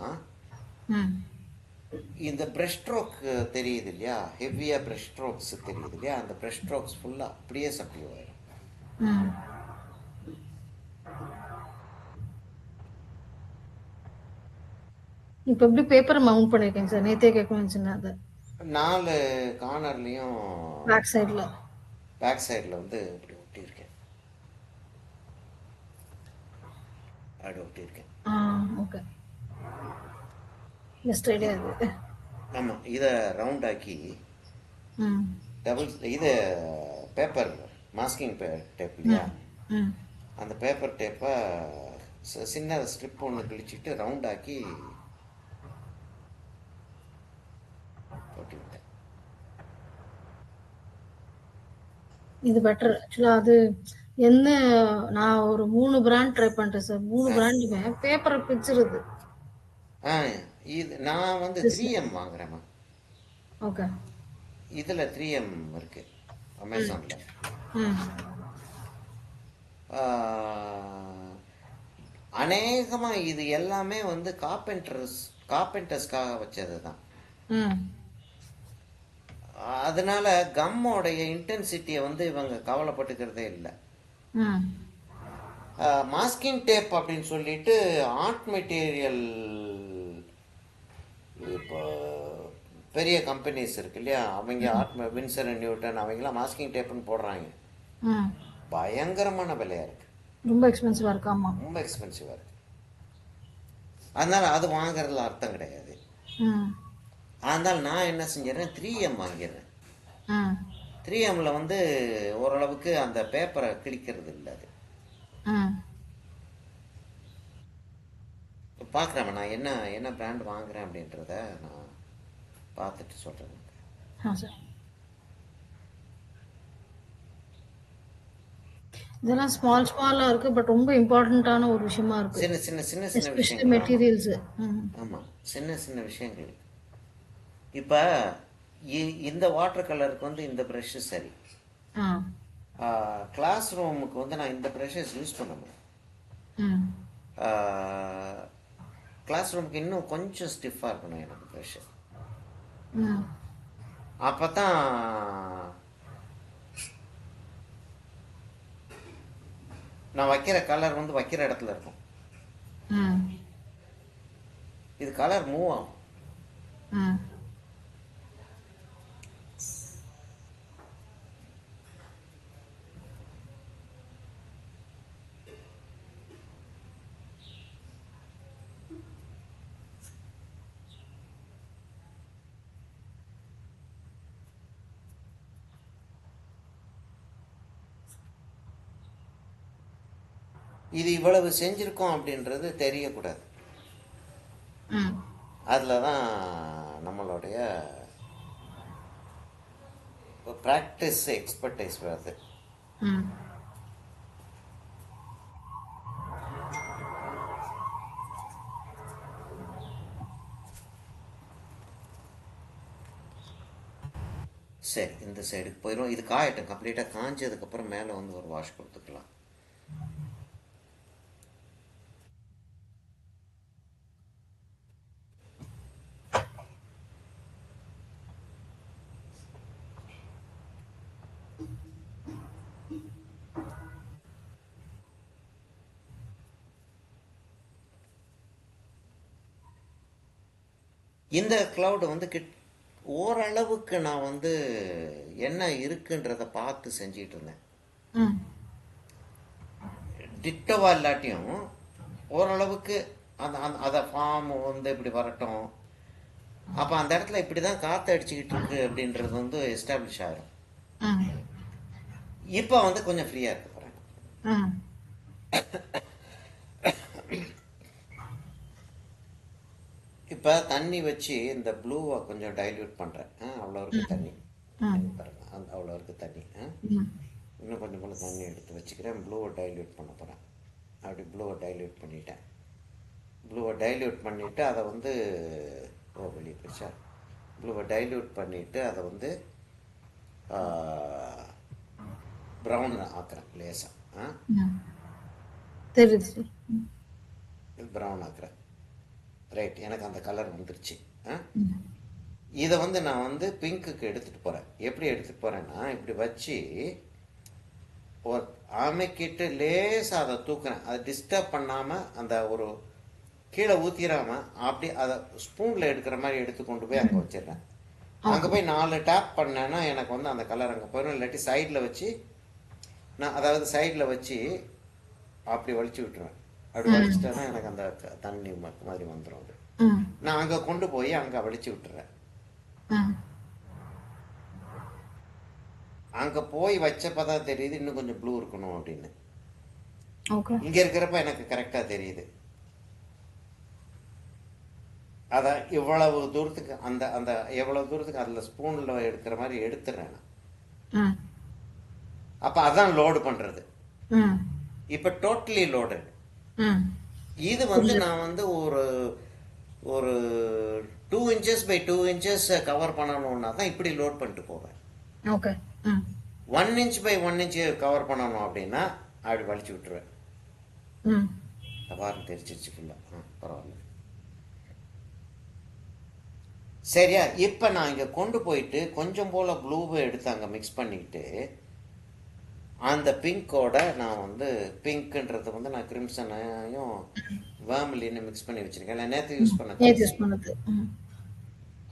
ம் இந்த ப்ரஷ் ஸ்ட்ரோக் தெரியுது இல்லையா, ஹெவியாக ப்ரஷ் ஸ்ட்ரோக்ஸ் தெரியுது இல்லையா, அந்த ப்ரஷ் ஸ்ட்ரோக்ஸ் ஃபுல்லாக அப்படியே சப்ளை ஆயிடும். ம் இப்போ எப்படி பேப்பர் மவுண்ட் பண்ணியிருக்கேங்க சார்? நேற்றே கேட்கணும்னு சொன்னேன் அதை. 4 கார்னர்லேயும் பேக் சைடில் பேக் சைடில் வந்து இப்படி ஒட்டியிருக்கேன். அப்படி ஒட்டியிருக்கேன். ஓகே. பெஸ்ட் ஐடியா இது. ஆமாம், இதை ரவுண்டாக்கி ம் டபுள் இது பேப்பர் மாஸ்கிங் டேப் இல்லையா, ம் அந்த பேப்பர் டேப்பை சின்ன ஸ்ட்ரிப் ஒன்று கிழிச்சிட்டு ரவுண்டாக்கி ஒட்டி விட்டேன். இது பெட்டர் ஆக்சுவலாக. அது என்ன, நான் ஒரு 3 பிராண்ட் ட்ரை பண்ணிட்டேன் சார். 3 பிராண்டுமே பேப்பரை பிச்சிருது. இது நான் வந்து 3M வாங்குறேம்மா. ஓகே. இதில் 3M இருக்கு அமேசானில். ம் அநேகமாக இது எல்லாமே வந்து கார்பெண்டர்ஸ்க்காக வச்சது தான். ம் அதனால கம்மோடைய இன்டென்சிட்டியை வந்து இவங்க கவலைப்பட்டுக்கிறதே இல்லை. ம் மாஸ்கிங் டேப் அப்படின்னு சொல்லிட்டு ஆர்ட் மெட்டீரியல் இப்போ பெரிய கம்பெனிஸ் இருக்கு இல்லையா, அவங்க வின்சர் அண்ட் நியூட்டன் அவங்களாம் மாஸ்கிங் டேப்புன்னு போடுறாங்க. ம் பயங்கரமான விலையாக இருக்குது. ரொம்ப எக்ஸ்பென்சிவாக இருக்கு. ஆமாம், ரொம்ப எக்ஸ்பென்சிவாக இருக்குது. அதனால் அது வாங்குறதுல அர்த்தம் கிடையாது. ம் அதனால் நான் என்ன செஞ்சிடறேன், 3M வாங்கிடுறேன். ம் 3Mல வந்து ஓரளவுக்கு அந்த பேப்பரை கிழிக்கிறது இல்லை. அது ம் பார்க்குறேன் நான் என்ன என்ன பிராண்ட் வாங்குறேன் அப்படின்றத நான் பார்த்துட்டு சொல்கிறேன். ஆ சார். இதெல்லாம் ஸ்மாலா இருக்கு. பட் ரொம்ப இம்பார்ட்டன்ட்டான ஒரு விஷயமா இருக்கு. சின்ன சின்ன சின்ன சின்ன எஸ்பெஷலி விஷயங்கள். ஆமாம், மெட்டீரியல்ஸ். ம். ஆமாம், சின்ன சின்ன விஷயங்கள். இப்போ இந்த வாட்டர் கலருக்கு வந்து இந்த ப்ரஷ்ஷு சரி. ஆ. கிளாஸ் ரூமுக்கு வந்து நான் இந்த ப்ரஷஸ் யூஸ் பண்ண முடியும். ம். கிளாஸ் ரூமுக்கு இன்னும் கொஞ்சம் ஸ்டிஃபாக இருக்கணும் எனக்கு ப்ரஷ்ஷு. ம். அப்போ தான் நான் வைக்கிற கலர் வந்து வைக்கிற இடத்துல இருக்கும். ம். இது கலர் மூவ் ஆகும். ம். இது இவ்வளவு செஞ்சுருக்கோம் அப்படின்றது தெரியக்கூடாது. ம். அதில் தான் நம்மளுடைய ப்ராக்டிஸ் எக்ஸ்பர்டைஸ் வருது. ம். சரி, இந்த சைடுக்கு போயிடும். இது காயட்டும். கம்ப்ளீட்டாக காஞ்சதுக்கப்புறம் மேலே வந்து ஒரு வாஷ் கொடுத்துக்கலாம். இந்த க்ளவுடு வந்து ஓரளவுக்கு நான் வந்து என்ன இருக்குன்றதை பார்த்து செஞ்சிட்டு இருந்தேன். ம். டிட்டோவா இல்லாட்டியும் ஓரளவுக்கு அந்த அதை ஃபார்ம் வந்து இப்படி வரட்டும். அப்போ அந்த இடத்துல இப்படி தான் காற்று அடிச்சுக்கிட்டு இருக்கு அப்படின்றது வந்து எஸ்டாப்ளிஷ் ஆகிடும். ம். இப்போ வந்து கொஞ்சம் ஃப்ரீயாக இருக்க போகிறேன். ம். இப்போ தண்ணி வச்சு இந்த ப்ளூவை கொஞ்சம் டைல்யூட் பண்ணுறேன். அவ்வளோ இருக்குது தண்ணி. பாருங்க, அவ்வளோ இருக்குது தண்ணி. ம். இன்னும் கொஞ்சம் போல் தண்ணி எடுத்து வச்சுக்கிறேன். ப்ளூவை டைல்யூட் பண்ண போகிறேன். அப்படி ப்ளூவை டைல்யூட் பண்ணிட்டேன். ப்ளூவை டைல்யூட் பண்ணிவிட்டு அதை வந்து வெளியே போச்சா. ப்ளூவை டைல்யூட் பண்ணிவிட்டு அதை வந்து ப்ரௌன் ஆக்குறேன் லேசாக. ம். தெரியுது. இது ப்ரௌன் ஆக்குறேன். ரைட், எனக்கு அந்த கலர் வந்துருச்சு. ம். இதை வந்து நான் வந்து பிங்க்குக்கு எடுத்துகிட்டு போகிறேன். எப்படி எடுத்துகிட்டு போகிறேன்னா இப்படி வச்சு ஒரு அமைக்கிட்டு லேசாக அதை தூக்குறேன். அதை டிஸ்டர்ப் பண்ணாமல் அந்த ஒரு கீழே ஊற்றிடாமல் அப்படி அதை ஸ்பூனில் எடுக்கிற மாதிரி எடுத்து கொண்டு போய் அங்கே வச்சிடுறேன். அங்கே போய் 4 டேப் பண்ணேன்னா எனக்கு வந்து அந்த கலர் அங்கே போயிடும். இல்லாட்டி சைடில் வச்சு நான் அதாவது சைடில் வச்சு அப்படி வலிச்சு விட்டுருவேன். அப்படி வலிச்சிட்டேன்னா எனக்கு அந்த தண்ணி மாதிரி வந்துடும். அது ம். நான் அங்கே கொண்டு போய் அங்கே வலிச்சு விட்டுறேன். ம். அங்கே போய் வச்சப்பதான் தெரியுது இன்னும் கொஞ்சம் ப்ளூ இருக்கணும் அப்படின்னு. ஓகே. இங்கே இருக்கிறப்ப எனக்கு கரெக்டாக தெரியுது. அதை இவ்வளவு தூரத்துக்கு அந்த அந்த எவ்வளவு தூரத்துக்கு அதில் ஸ்பூனில் எடுக்கிற மாதிரி எடுத்துடுறேன் நான். ம். அப்போ அதான் லோடு பண்ணுறது. ம். இப்போ டோட்டலி லோடட். ம். இது வந்து நான் வந்து ஒரு ஒரு 2 inches by 2 inches கவர் பண்ணணும்னா தான் இப்படி லோட் பண்ணிட்டு போவேன். ஓகே. ம். 1 inch by 1 inch கவர் பண்ணணும் அப்படின்னா அப்படி வலிச்சு விட்டுருவேன். ம். தவாரம் தெரிச்சிருச்சு ஃபுல்லாக. பரவாயில்ல. சரியா, இப்போ நான் இங்கே கொண்டு போயிட்டு கொஞ்சம் போல் ப்ளூவை எடுத்து அங்கே மிக்ஸ் பண்ணிக்கிட்டு அந்த பிங்கோட நான் வந்து பிங்க்ன்றது வந்து நான் கிரிம்சனையும் வேர்மிலின்னு மிக்ஸ் பண்ணி வச்சுருக்கேன். இல்லை நேற்று யூஸ் பண்ணது.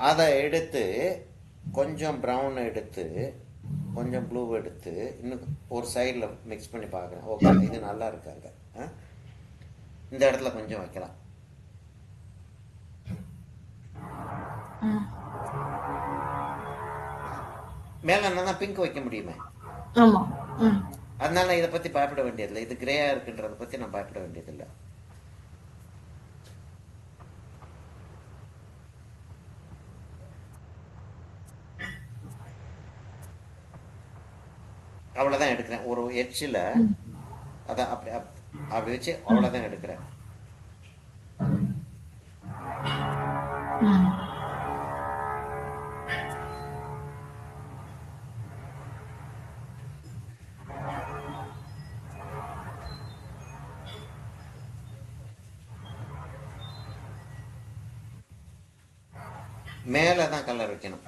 அதை எடுத்து கொஞ்சம் ப்ரௌன் எடுத்து கொஞ்சம் ப்ளூ எடுத்து இன்னும் ஒரு சைடில் மிக்ஸ் பண்ணி பார்க்குறேன். ஓகே, இது நல்லா இருக்காங்க. இந்த இடத்துல கொஞ்சம் வைக்கலாம். மேலே என்ன பிங்க் வைக்க முடியுமே. ஆமாம். அதனால இதை பற்றி பயப்பட வேண்டியதில்லை. இது கிரேயா இருக்குன்றதை பற்றி நான் பயப்பட வேண்டியதில்லை. அவ்வளோதான் எடுக்கிறேன். ஒரு எட்ஜில் அதான் அப்படி வச்சு அவ்வளோதான் எடுக்கிறேன். ம். மேலே தான் கலர் வைக்கணும்.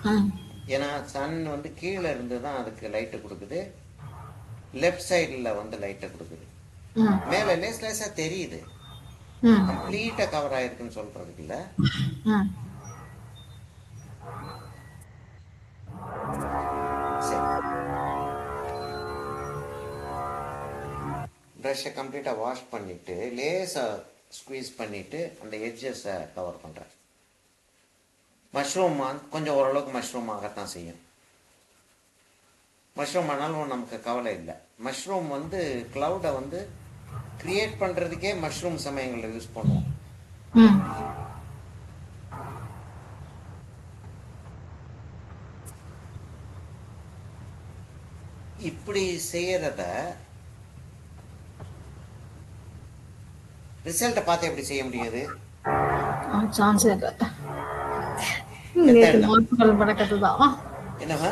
ம். ஏன்னா சன் வந்து கீழே இருந்து தான் அதுக்கு லைட்டு கொடுக்குது, லெஃப்ட் சைடில் வந்து லைட்டை கொடுக்குது. ம். மேலே லேசாக தெரியுது, ம். கம்ப்ளீட்டாக கவர் ஆயிருக்குன்னு சொல்றதுக்கு இல்லை. ம். சரி, ப்ரஷ்ஷை கம்ப்ளீட்டாக வாஷ் பண்ணிவிட்டு லேசாக ஸ்குவீஸ் பண்ணிவிட்டு அந்த எட்ஜஸை கவர் பண்ணுறேன். மஷ்ரூம் கொஞ்சம் ஓரளவுக்கு மஷ்ரூம் ஆகத்தான் செய்யும். மஷ்ரூம் ஆனாலும் நமக்கு கவலை இல்லை. மஷ்ரூம் வந்து க்ளவுடை வந்து கிரியேட் பண்ணுறதுக்கே மஷ்ரூம் சமயங்களில் யூஸ் பண்ணுவோம். ம். இப்படி செய்யறத ரிசல்ட்டை பார்த்து எப்படி செய்ய முடியாது? சான்ஸே இல்லை. நேற்று வாட்டர் மெலன் பண்ண கற்றுதான். என்னவா?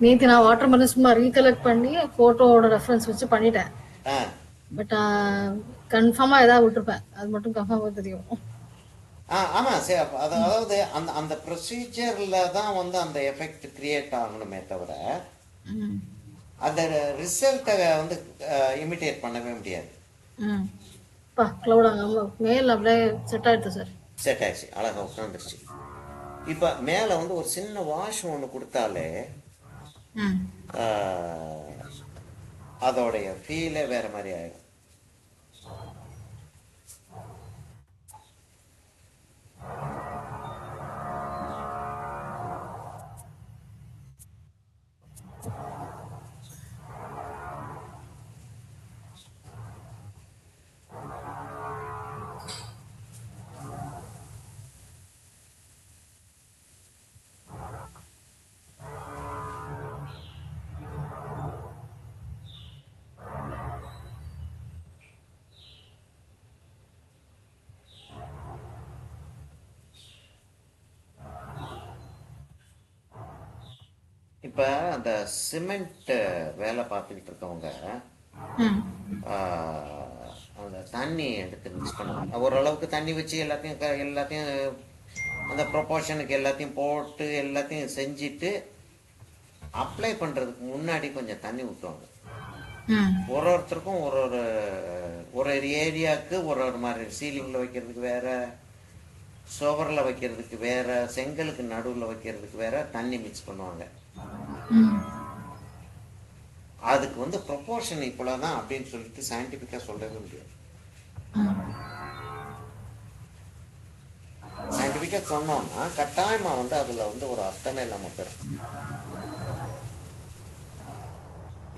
நேற்று நான் வாட்டர் மெலன் சும்மா ரீகலெக்ட் பண்ணி ஃபோட்டோவோட ரெஃபரன்ஸ் வச்சு பண்ணிட்டேன். ஆ பட் கன்ஃபார்மாக ஏதாவது விட்டுருப்பேன், அது மட்டும் கன்ஃபார்மாக தெரியும். ஆமாம். சரி, அதாவது அந்த அந்த ப்ரொசீஜரில் தான் வந்து அந்த எஃபெக்ட் கிரியேட் ஆகணுமே தவிர ம். அந்த ரிசல்ட்டை வந்து இமிட்டேட் பண்ணவே முடியாது. ம். பா க்ளவுட் அங்கே மேல் அப்படியே செட் ஆகிடுது சார். செட் ஆயிடுச்சு, அழகாக உட்காந்துருச்சு. இப்போ மேலே வந்து ஒரு சின்ன வாஷ் ஒன்று கொடுத்தாலே ம். அதோடைய ஃபீலே வேறு மாதிரி ஆயிடும். இப்போ அந்த சிமெண்ட் வேலை பார்த்துக்கிட்டு இருக்கவங்க ம். அந்த தண்ணி எடுத்து மிக்ஸ் பண்ணுவாங்க. ஓரளவுக்கு தண்ணி வச்சு எல்லாத்தையும் அந்த ப்ரொபோர்ஷனுக்கு எல்லாத்தையும் போட்டு எல்லாத்தையும் செஞ்சுட்டு அப்ளை பண்ணுறதுக்கு முன்னாடி கொஞ்சம் தண்ணி ஊற்றுவாங்க. ம். ஒருத்தருக்கும் ஒரு ஒரு ஏரியாவுக்கு ஒரு மாதிரி, சீலிங்கில் வைக்கிறதுக்கு வேற, சுவரில் வைக்கிறதுக்கு வேற, செங்கலுக்கு நடுவில் வைக்கிறதுக்கு வேற தண்ணி மிக்ஸ் பண்ணுவாங்க. ம். அதுக்கு வந்து ப்ரொபோர்ஷன் இப்போதான் அப்படின்னு சொல்லிட்டு சயின்டிஃபிக்காக சொல்லவே முடியாது. சயின்டிஃபிக்காக சொன்னோம்னா கட்டாயமாக வந்து அதில் வந்து ஒரு அர்த்தமே இல்லாமல் போயிடும்.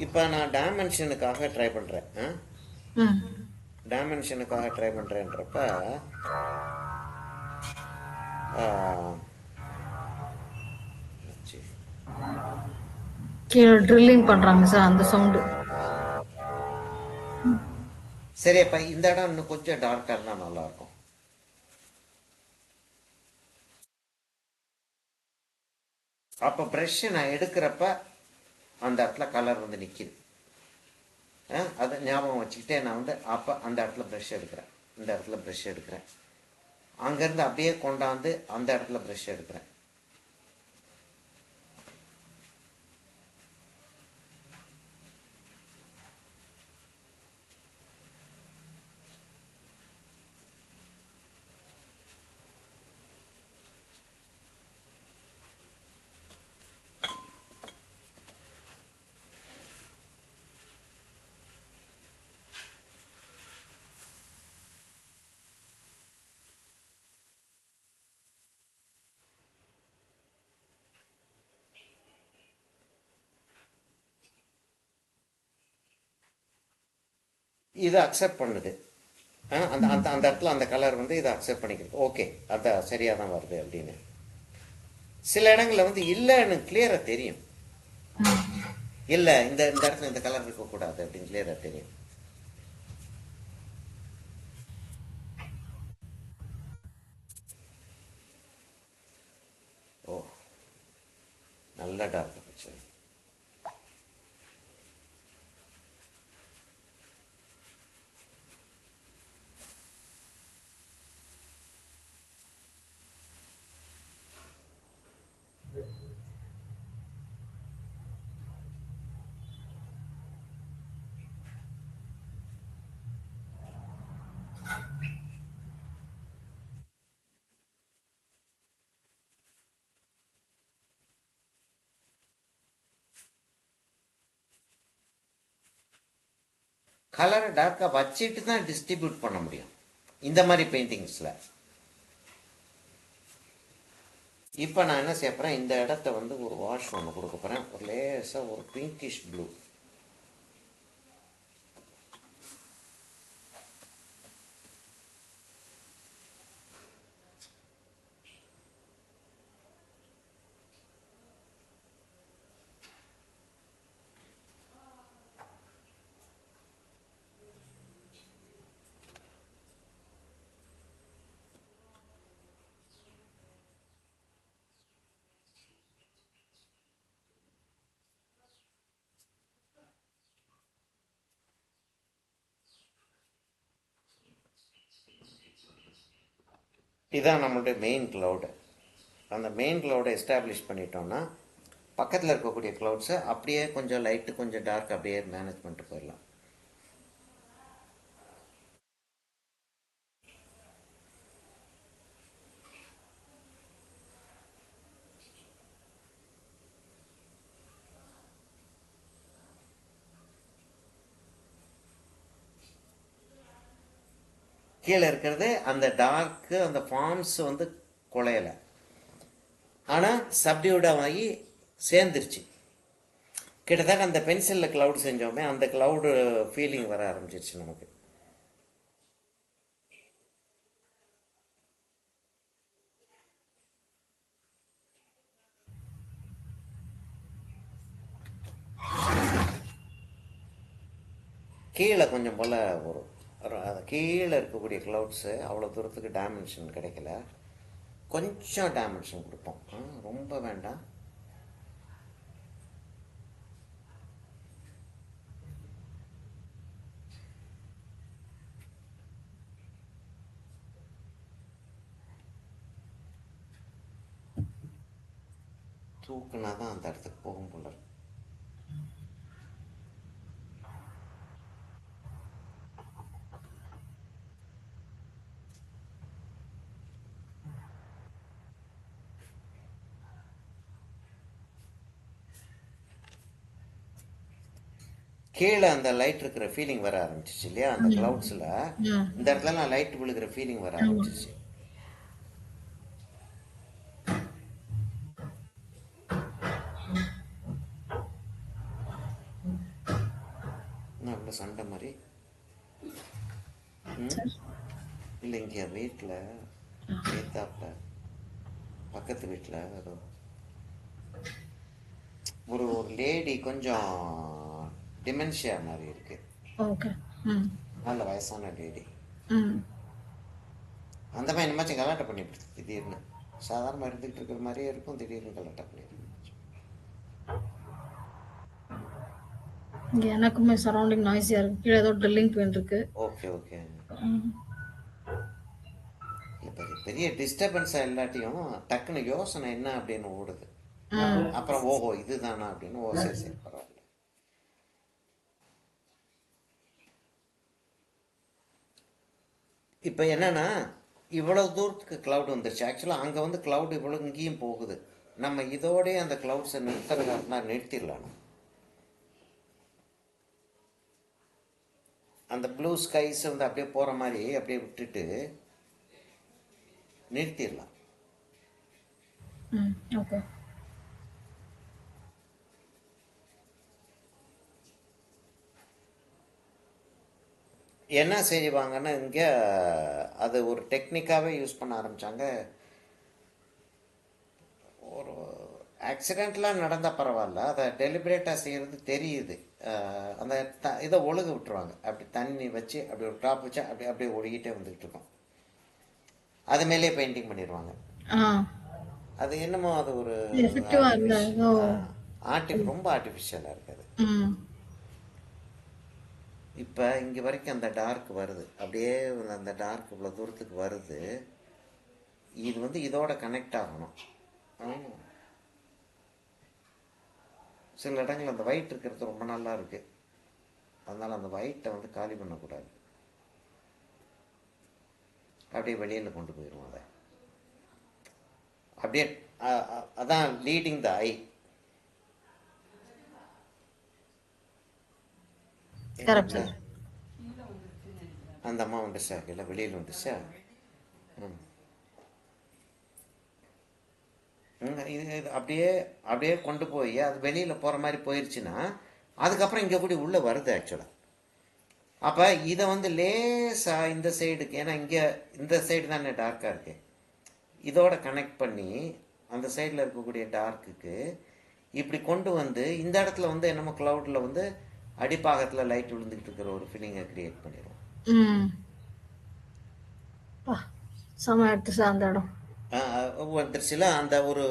இப்போ நான் டைமென்ஷனுக்காக ட்ரை பண்ணுறேன். ம். டைமென்ஷனுக்காக ட்ரை பண்ணுறேன்றப்ப கீழே ட்ரில்லிங் பண்ணுறாங்க சார், அந்த சவுண்டு. சரி, அப்போ இந்த இடம் இன்னும் கொஞ்சம் டார்க்காக இருந்தால் நல்லாயிருக்கும். அப்போ ப்ரெஷ்ஷை நான் எடுக்கிறப்ப அந்த இடத்துல கலர் வந்து நிற்கிது. அதை ஞாபகம் வச்சுக்கிட்டே நான் வந்து அப்போ அந்த இடத்துல ப்ரெஷ் எடுக்கிறேன், இந்த இடத்துல ப்ரெஷ் எடுக்கிறேன், அங்கேருந்து அப்படியே கொண்டாந்து அந்த இடத்துல ப்ரெஷ் எடுக்கிறேன். இதை அக்செப்ட் பண்ணுது. அந்த அந்த அந்த இடத்துல அந்த கலர் வந்து இதை அக்செப்ட் பண்ணிக்கிறது. ஓகே, அதான் சரியாக தான் வருது அப்படின்னு. சில இடங்களில் வந்து இல்லைன்னு கிளியராக தெரியும். இல்லை இந்த இந்த இடத்துல இந்த கலர் இருக்கக்கூடாது அப்படின்னு கிளியராக தெரியும். ஓ, நல்ல டார்க் இருந்துச்சு. கலரை டார்க்காக வச்சுட்டு தான் டிஸ்ட்ரிபியூட் பண்ண முடியும் இந்த மாதிரி பெயிண்டிங்ஸில். இப்போ நான் என்ன செய்ய போகிறேன், இந்த இடத்த வந்து ஒரு வாஷ் ஒன்று கொடுக்க போகிறேன். ஒரு லேசாக ஒரு பிங்கிஷ் ப்ளூ. இதுதான் நம்மளுடைய மெயின் க்ளவுடு. அந்த மெயின் க்ளவுடை எஸ்டாப்ளிஷ் பண்ணிட்டோம்னா பக்கத்தில் இருக்கக்கூடிய க்ளவுட்ஸை அப்படியே கொஞ்சம் லைட்டு கொஞ்சம் டார்க் அப்படியே மேனேஜ் பண்ணிட்டு போயிடலாம். கீழே இருக்கிறது அந்த டார்க்கு அந்த ஃபார்ம்ஸ் வந்து குலையலை, ஆனால் சப்டியூடாகி சேர்ந்துருச்சு. கிட்டத்தட்ட அந்த பென்சிலில் க்ளவுட் செஞ்சோமே அந்த க்ளவுடு ஃபீலிங் வர ஆரம்பிச்சிருச்சு நமக்கு. கீழே கொஞ்சம் போல் ஒரு அது கீழே இருக்கக்கூடிய க்ளவுட்ஸு அவ்வளோ தூரத்துக்கு டைமென்ஷன் கிடைக்கல. கொஞ்சம் டைமென்ஷன் கொடுப்போம், ரொம்ப வேண்டாம். தூக்குனா தான் அந்த இடத்துக்கு போகும் போல இருக்கு. கீழே அந்த லைட் இருக்கிற ஃபீலிங் வர ஆரம்பிச்சிச்சு இல்லையா, அந்த க்ளவுட்ஸில் இந்த இடத்துலலாம் லைட் விழுகிற ஃபீலிங் வர ஆரம்பிச்சிச்சு. அவ்வளோ சண்டை மாதிரி இல்லை. இங்கே வீட்டில் ஏத்தாப்புல பக்கத்து வீட்டில் ஏதோ ஒரு ஒரு லேடி கொஞ்சம் டிமென்ஷியா மாதிரி இருக்கு. ஓகே. நல்ல வயசான லேடி. அந்த மாதிரி என்னமாச்சும் கலாட்டை பண்ணிவிடுது திடீர்னு. சாதாரணமாக இருந்துகிட்டு இருக்கிற மாதிரியே இருக்கும், திடீர்னு கலாட்டை பண்ணிடுது. இங்க எனக்குமே சரௌண்டிங் நாய்ஸியா இருக்கு. கீழே ஏதோ ட்ரில்லிங் பெயின் இருக்கு. Okay okay. பெரிய டிஸ்டர்பன்ஸா இல்லாட்டியும் டக்குன்னு யோசனை என்ன அப்படின்னு ஓடுது. அப்புறம் ஓஹோ இதுதானா அப்படின்னு. ஓ சரி சரி பரவாயில்ல. இப்போ என்னன்னா இவ்வளவு தூரத்துக்கு கிளவுட் வந்துருச்சு. ஆக்சுவலாக அங்கே வந்து கிளவுட் இவ்வளோ இங்கேயும் போகுது. நம்ம இதோடய அந்த கிளவுட்ஸை நிறுத்துறதா நிறுத்திடலாம். அந்த ப்ளூ ஸ்கைஸ் வந்து அப்படியே போகிற மாதிரி அப்படியே விட்டுட்டு நிறுத்திடலாம். ஓகே. என்ன செய்வாங்கன்னா இங்கே அது ஒரு டெக்னிக்காகவே யூஸ் பண்ண ஆரம்பித்தாங்க. ஒரு ஆக்சிடென்ட்லாம் நடந்தால் பரவாயில்ல, அதை டெலிபரேட்டாக செய்கிறது தெரியுது. அந்த இதை ஒழுக விட்டுருவாங்க, அப்படி தண்ணி வச்சு அப்படி ஒரு ட்ராப் வச்சா அப்படி அப்படியே ஒழுகிட்டே வந்துக்கிட்டு இருக்கும். அது மேலேயே பெயிண்டிங் பண்ணிடுவாங்க. ஆ அது என்னமோ அது ஒரு எஃபெக்டிவா இல்ல ஏதோ. ரொம்ப ஆர்டிஃபிஷியலாக இருக்குது. ம் இப்போ இங்கே வரைக்கும் அந்த டார்க் வருது, அப்படியே அந்த டார்க் இவ்வளோ தூரத்துக்கு வருது. இது வந்து இதோட கனெக்ட் ஆகணும். சில இடங்கள் அந்த ஒயிட் இருக்கிறது ரொம்ப நல்லா இருக்கு, அதனால் அந்த ஒயிட்டை வந்து காலி பண்ணக்கூடாது. அப்படியே வெளியில் கொண்டு போயிடுவோம் அதை. அப்படியே அதான் லீடிங் த ஐ. கரெக்ட். அந்த அம்மா வந்துச்சா, இல்லை வெளியில் வந்துச்சா? இது அப்படியே அப்படியே கொண்டு போய் அது வெளியில் போகிற மாதிரி போயிடுச்சுன்னா அதுக்கப்புறம் இங்கே கூடி உள்ளே வருது ஆக்சுவலாக. அப்போ இதை வந்து லேசாக இந்த சைடுக்கு, ஏன்னா இங்கே இந்த சைடு தானே டார்க்காக இருக்கு, இதோட கனெக்ட் பண்ணி அந்த சைடில் இருக்கக்கூடிய டார்க்குக்கு இப்படி கொண்டு வந்து இந்த இடத்துல வந்து என்னமோ க்ளவுடில் வந்து அடிப்பாகத்தில் லைட் விழுந்துக்கிட்டு இருக்கிற ஒரு ஃபீலிங்கை க்ரியேட் பண்ணிடுவோம். ம் செம எடுத்துச்சு அந்த இடம். வந்துருச்சுல அந்த ஒரு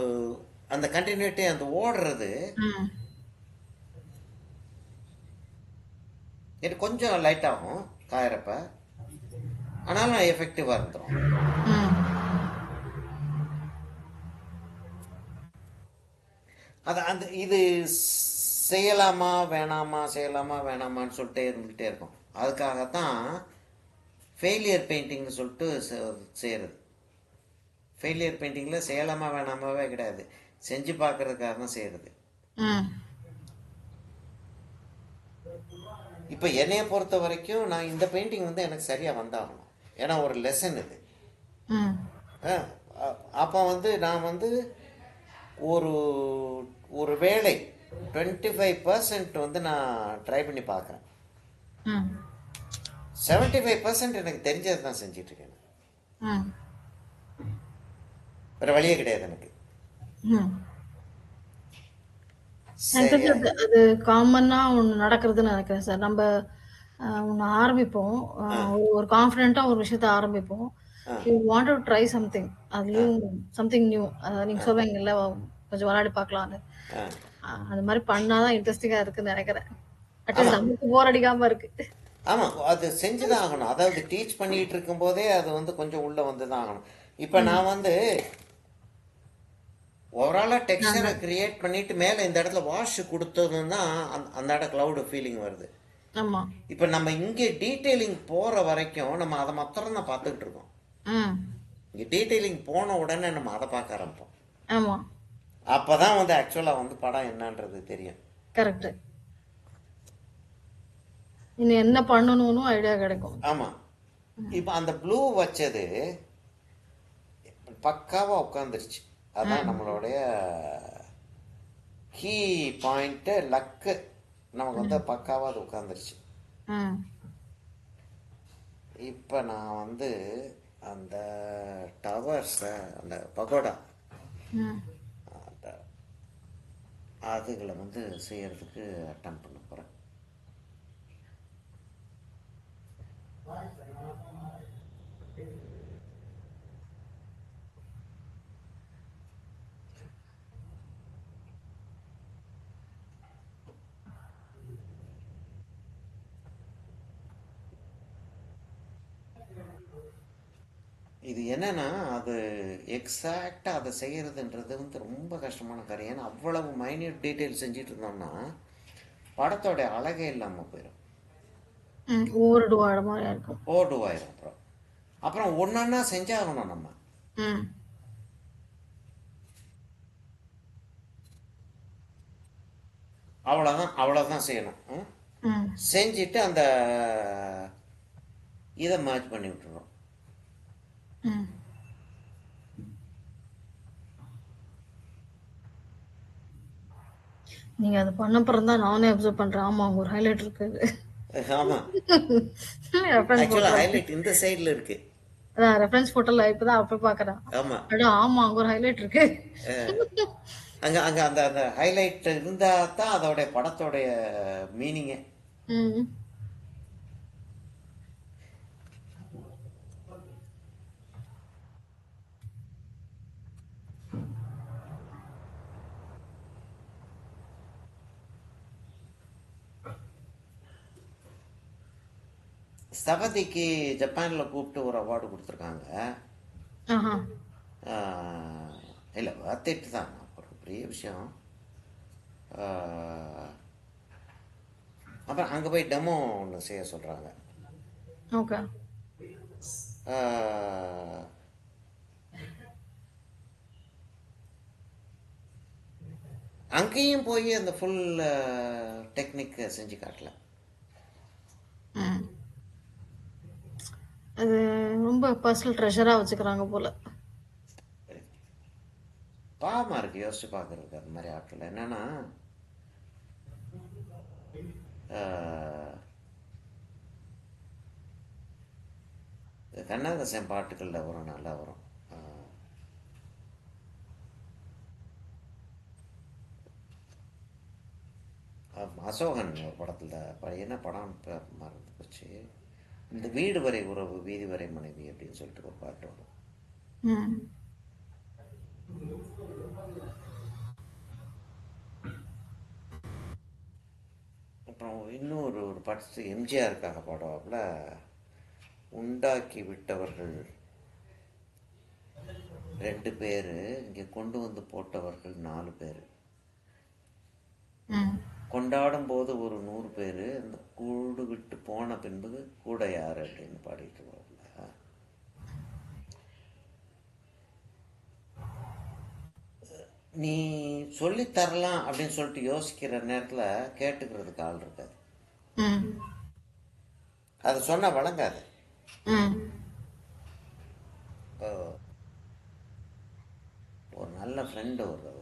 அந்த கண்டினியூட்டி அந்த ஓடுறது. ம் இது கொஞ்சம் லைட் ஆகும் காயறப்ப, ஆனாலும் எஃபெக்டிவாக இருந்துடும். ம் அது அந்த இது செய்யலாமா வேணாமா செய்யலாமா வேணாமான்னு சொல்லிட்டே இருந்துக்கிட்டே இருக்கும். அதுக்காகத்தான் ஃபெயிலியர் பெயிண்டிங்னு சொல்லிட்டு செய்கிறது. ஃபெயிலியர் பெயிண்டிங்கில் செய்யலாமா வேணாமாவே கிடையாது, செஞ்சு பார்க்கறதுக்காக தான் செய்கிறது. ம் இப்போ என்னைய பொறுத்த வரைக்கும் நான் இந்த பெயிண்டிங் வந்து எனக்கு சரியாக வந்தாகணும், ஏன்னா ஒரு லெசன் இது. ம் அப்போ வந்து நான் வந்து ஒரு ஒரு வேலை 25% வந்து நான் ட்ரை பண்ணி பார்க்குறேன். ம் 75% எனக்கு தெரிஞ்சது தான் செஞ்சிட்ருக்கேன். ம் வேறு வழியே கிடையாது எனக்கு. ம் எனக்கு தெரிஞ்சு அது காமனா ஒன்று நடக்கிறதுன்னு நினைக்கிறேன் சார். நம்ம ஒன்று ஆரம்பிப்போம், ஒரு கான்ஃபிடென்ட்டா ஒரு விஷயத்த ஆரம்பிப்போம். You want to try something, அதுலேயும் சம்திங் நியூ. நீங்கள் சொல்வீங்கல்ல கொஞ்சம் விளையாடி பார்க்கலான்னு, அது மாதிரி பண்ணாதான் இன்ட்ரெஸ்டிங்காக இருக்குன்னு நினைக்கிறேன். அட்லீஸ்ட் நமக்கு போர் அடிக்காம இருக்கு. ஆமாம், அது செஞ்சு தான் ஆகணும். அதாவது டீச் பண்ணிகிட்டு இருக்கும்போதே அது வந்து கொஞ்சம் உள்ளே வந்து தான் ஆகணும். இப்போ நான் வந்து ஓவராலாக டெக்ஸ்சரை கிரியேட் பண்ணிட்டு மேலே இந்த இடத்துல வாஷ் கொடுத்ததுன்னா அந்த இடம் க்ளவுடு ஃபீலிங் வருது. ஆமாம். இப்போ நம்ம இங்கே டீட்டெயிலிங் போகிற வரைக்கும் நம்ம அதை மாத்திரம் தான் பார்த்துக்கிட்டு இருக்கோம். இங்கே டீட்டெயிலிங் போன உடனே நம்ம அதை பார்க்க ஆரம்பிப்போம். ஆமாம், அப்போ தான் வந்து ஆக்சுவலாக வந்து படம் என்னன்றது தெரியும். கரெக்டு. இன்னும் என்ன பண்ணணும்னு ஐடியா கிடைக்கும். ஆமாம். இப்போ அந்த ப்ளூ வச்சது பக்காவாக உட்காந்துருச்சு. அதான் நம்மளுடைய கீ பாயிண்ட்டு, லக்கு நமக்கு வந்து பக்காவாக அது உட்காந்துருச்சு. இப்போ நான் வந்து அந்த டவர்ஸை, அந்த பகோடா, அந்த அதுகளை வந்து செய்யறதுக்கு அட்டம் பண்ண போகிறேன். இது என்னன்னா அது எக்ஸாக்டாக அதை செய்கிறதுன்றது வந்து ரொம்ப கஷ்டமான காரியம். ஏன்னா அவ்வளவு மைன்யூட் டீட்டெயில் செஞ்சுட்டு இருந்தோம்னா படத்தோட அழகே இல்லாமல் போயிடும், ஓவர்டுவாயிரம் இருக்கும், ஓடுவாயிரும். அப்புறம் ஒன்றா செஞ்சாகணும் நம்ம. அவ்வளோதான் செய்யணும். செஞ்சுட்டு அந்த இதை மேட்ச் பண்ணி விட்டுறோம். நீங்க அது பண்ண அப்புறம் தான் நானே அப்சர்வ் பண்றேன். ஆமா, அங்க ஒரு ஹைலைட் இருக்கு. ஆமா, ஆக்சுவலா ஹைலைட் இந்த சைடுல இருக்கு. அதான் ரெஃபரன்ஸ் போட்டோல இப்பதான் அப்ப பாக்குறேன். ஆமா ஆமா, அங்க ஒரு ஹைலைட் இருக்கு. அங்கே அங்கே அந்த அந்த ஹைலைட் இருந்தால் தான் அதோடைய படத்தோடைய மீனிங்கே. ம். ஸ்தபதிக்கு ஜப்பானில் கூப்பிட்டு ஒரு அவார்டு கொடுத்துருக்காங்க. ஆஹா. இல்லை வார்த்தைட்டு தான் ஒரு பெரிய விஷயம். அப்புறம் அங்கே போய் டெமோ ஒன்று செய்ய சொல்கிறாங்க. ஓகே. அங்கேயும் போய் அந்த ஃபுல் டெக்னிக் செஞ்சு காட்டல. ம். அது ரொம்ப பர்சனல் ட்ரெஷராக வச்சுக்கிறாங்க போல. பாவமாக இருக்குது யோசிச்சு பார்க்குறதுக்கு அந்த மாதிரி ஆட்கள். என்னென்னா கண்ணதாசன் பாட்டுகளில் வரும், நல்லா வரும். அசோகன் ஒரு படத்தில் என்ன படம் மறந்து போச்சு. இந்த வீடு வரை உறவு வீதி வரை மனைவி அப்படின்னு சொல்லிட்டு ஒரு பாட்டு வரும். ம். அப்புறம் இன்னொரு ஒரு பாட்டு எம்ஜிஆருக்காக பாடுவாப்புல, உண்டாக்கி விட்டவர்கள் 2 பேர், இங்கே கொண்டு வந்து போட்டவர்கள் 4 பேர், ம். கொண்டாடும் போது ஒரு 100 பேர், அந்த கூடு விட்டு போன பின்பு கூட யார் அப்படின்னு பாடிட்டு வருவாப்புல. நீ சொல்லித் தரலாம் அப்படின்னு சொல்லிட்டு யோசிக்கிற நேரத்தில் கேட்டுக்கிறதுக்கு ஆள் இருக்காது. ம். அது சொன்னால் வழங்காது. ம். ஒரு நல்ல ஃப்ரெண்டு ஒருத்தர்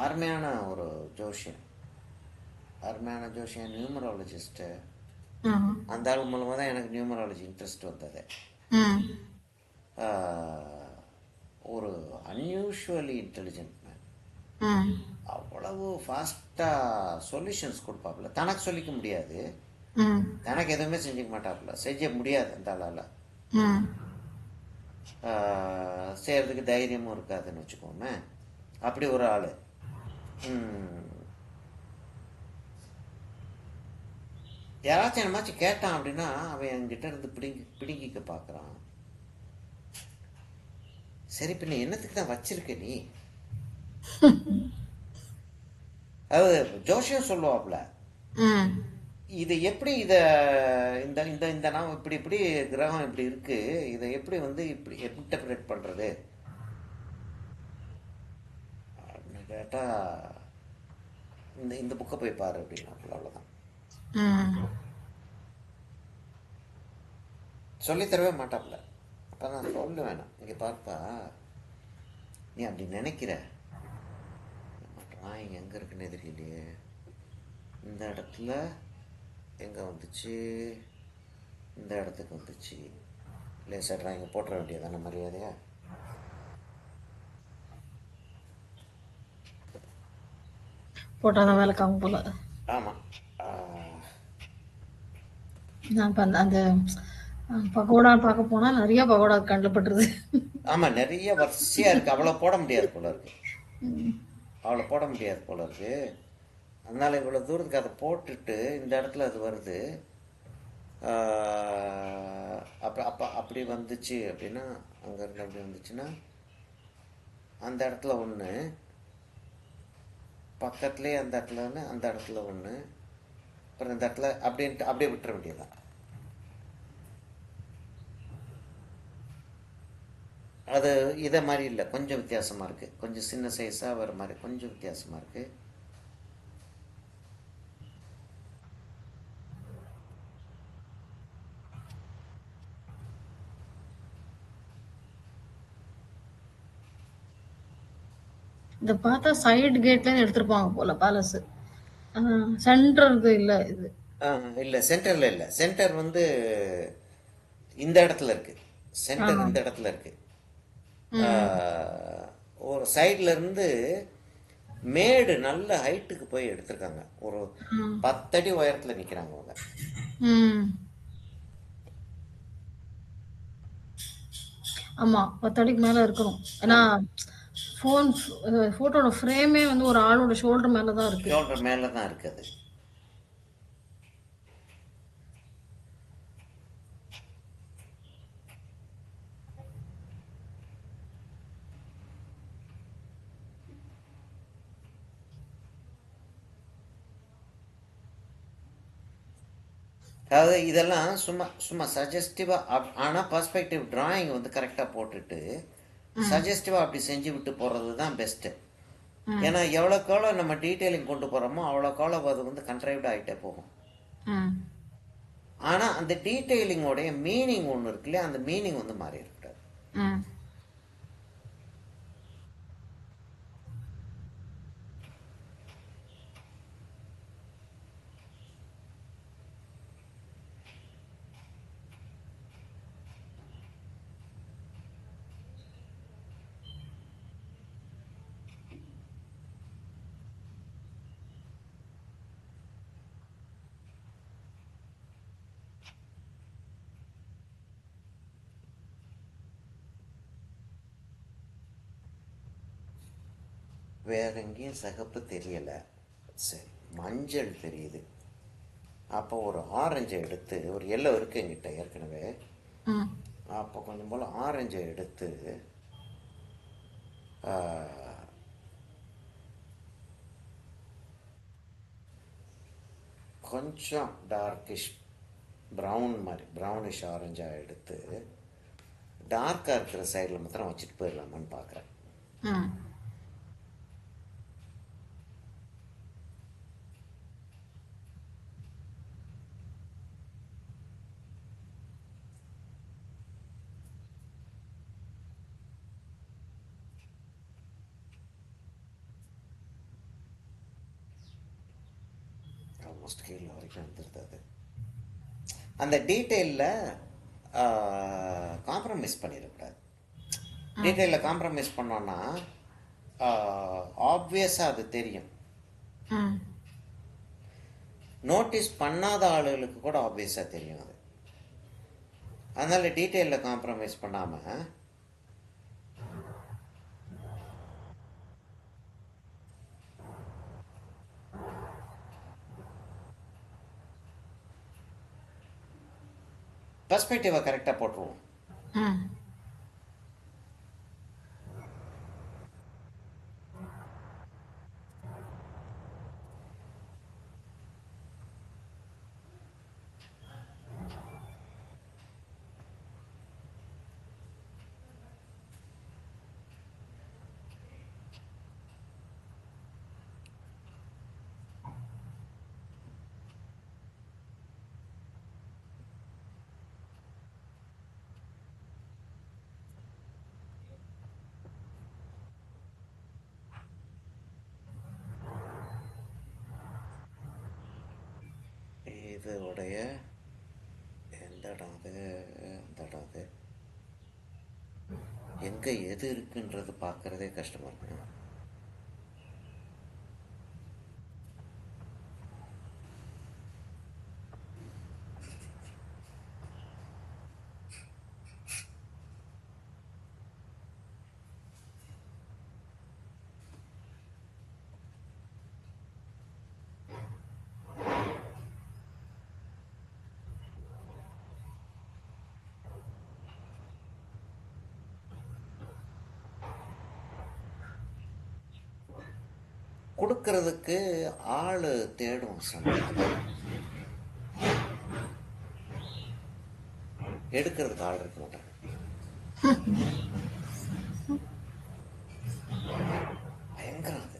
அருமையான ஒரு ஜோஷியன், நியூமராலஜிஸ்ட்டு. ஆஹா. அந்த ஆள் மூலமாக தான் எனக்கு நியூமராலஜி இன்ட்ரெஸ்ட் வந்தது. ம். ஒரு அன்யூஷுவலி இன்டெலிஜென்ட் மேன். ம். அவ்வளவு ஃபாஸ்ட்டாக சொல்யூஷன்ஸ் கொடுப்பாப்புல. தனக்கு சொல்லிக்க முடியாது, ம். தனக்கு எதுவுமே செஞ்சுக்க மாட்டாப்புல, செய்ய முடியாது அந்த ஆளால். ம். செய்கிறதுக்கு தைரியமும் இருக்காதுன்னு வச்சுக்கோமே. அப்படி ஒரு ஆள். யாராச்சும் என்னமாச்சும் கேட்டான் அப்படின்னா அவன் என்கிட்ட இருந்து பிடுங்கிக்க பார்க்குறான். சரி பின்ன என்னத்துக்கு தான் வச்சிருக்க நீ? அதாவது ஜோஷியம் சொல்லுவாப்புல, ம். இது எப்படி இதை இந்த இந்த இந்த நாம் இப்படி கிரகம் இப்படி இருக்கு, இதை எப்படி இப்படி இன்டர்பிரேட் பண்ணுறது அப்படின்னு கேட்டால் இந்த இந்த புக்கை போய் பாரு அப்படின்னாப்புல. அவ்வளோதான். சொல்லித்தரவே மாட்டாப்புல. அப்போ நான் சொல்ல வேணாம், இங்கே பார்ப்பா நீ அப்படி நினைக்கிற, டிராயிங் எங்கே இருக்குன்னு தெரியலையே, இந்த இடத்துல எங்கே வந்துச்சு, இந்த இடத்துக்கு வந்துச்சு, லேசாக டிராயிங்கை போட்டுற வேண்டியதான மரியாதையா. போட்டாதான் வேலைக்காகும் போல. ஆமாம். நான் இப்போ அந்த பகோடா பார்க்க போனால் நிறைய பகோடா கண்ணில் பட்டுருது. ஆமாம், நிறைய வரிசையாக இருக்குது. அவ்வளோ போட முடியாது போல இருக்கு, அதனால் இவ்வளோ தூரத்துக்கு அதை போட்டுட்டு இந்த இடத்துல அது வருது. அப்படி வந்துச்சு அப்படின்னா, அங்கேருந்து அப்படி வந்துச்சுன்னா அந்த இடத்துல ஒன்று, பக்கத்துலேயே அந்த இடத்துல ஒன்று, அந்த இடத்துல ஒன்று, அப்புறம் இந்த இடத்துல அப்படின்ட்டு அப்படியே விட்டுற வேண்டியதுதான். அது இதை மாதிரி இல்லை, கொஞ்சம் வித்தியாசமாக இருக்குது, கொஞ்சம் சின்ன சைஸாக வர மாதிரி கொஞ்சம் வித்தியாசமாக இருக்குது. இதை பார்த்தா சைடு கேட்லேருந்து எடுத்துருப்பாங்க போல பேலஸ். சென்டர் இல்லை இது. இல்லை சென்டரில் இல்லை, சென்டர் இந்த இடத்துல இருக்குது, சென்டர் இந்த இடத்துல இருக்குது. ம். ஒரு சைடுல இருந்து மேடு நல்ல ஹைட்டுக்கு போய் எடுத்திருக்காங்க. ஒரு ம். 10 அடி உயரத்தில் நிற்கிறாங்க அவங்க. ம். ஆமா. 10 அடிக்கு மேல இருக்கணும். ஏன்னா, ஆமாம், ஃபோன் ஃபோட்டோட ஃப்ரேமே வந்து ஒரு ஆளோட ஷோல்டர் மேல தான் இருக்கு. ஷோல்டர் மேலே தான் இருக்குது. அதாவது இதெல்லாம் சும்மா சும்மா சஜஸ்டிவாக, ஆனால் பர்ஸ்பெக்டிவ் டிராயிங் வந்து கரெக்டாக போட்டுட்டு ம். சஜஸ்டிவாக அப்படி செஞ்சு விட்டு போகிறது தான் பெஸ்ட்டு. ம். ஏன்னா எவ்வளோக்கெவ்வளோ நம்ம டீட்டெயிலிங் கொண்டு போகிறோமோ அவ்வளோக்கெவ்வளோ அது வந்து கண்ட்ரைவ்ட் ஆகிட்டே போகும். ம். ஆனால் அந்த டீட்டெயிலிங்கோடைய மீனிங் ஒன்று இருக்கு இல்லையா, அந்த மீனிங் வந்து மாறி இருக்கக்கூடாது. ம். வேற எங்கேயும் சிகப்பு தெரியலை. சரி, மஞ்சள் தெரியுது. அப்போ ஒரு ஆரஞ்சை எடுத்து, ஒரு எல்லோ இருக்கு என்கிட்ட ஏற்கனவே, ம். அப்போ கொஞ்சம் போல் ஆரஞ்சை எடுத்து ஆ, கொஞ்சம் டார்க்கிஷ் ப்ரௌன் மாதிரி ப்ரௌனிஷ் ஆரஞ்சாக எடுத்து டார்க்காக இருக்கிற சைடில் மாத்திரம் வச்சுட்டு போயிடலாமான்னு பார்க்குறேன். ம். ஆல்மோஸ்ட் கீழே வரைக்கும் வந்துடுது அது. அந்த டீட்டெயிலில் காம்ப்ரமைஸ் பண்ணிடக்கூடாது. ம். டீட்டெயிலில் காம்ப்ரமைஸ் பண்ணோன்னா ஆப்வியஸாக அது தெரியும். ம். நோட்டீஸ் பண்ணாத ஆளுகளுக்கு கூட ஆப்வியஸாக தெரியும் அது. அதனால் டீட்டெயிலில் காம்ப்ரமைஸ் பண்ணாமல் பர்ஸ்பெக்டிவை கரெக்டாக போட்டுருவோம். ம். இதோடைய எந்த இடம் அது, அந்த இடம் அது எங்கே எது இருக்குன்றது பார்க்குறதே கஷ்டமாக இருக்கு. கொடுக்கறதுக்கு ஆள் தேடும் சமயத்தில், எடுக்கிறதுக்கு ஆள் இருக்க மாட்டாங்க. பயங்கரம் அது.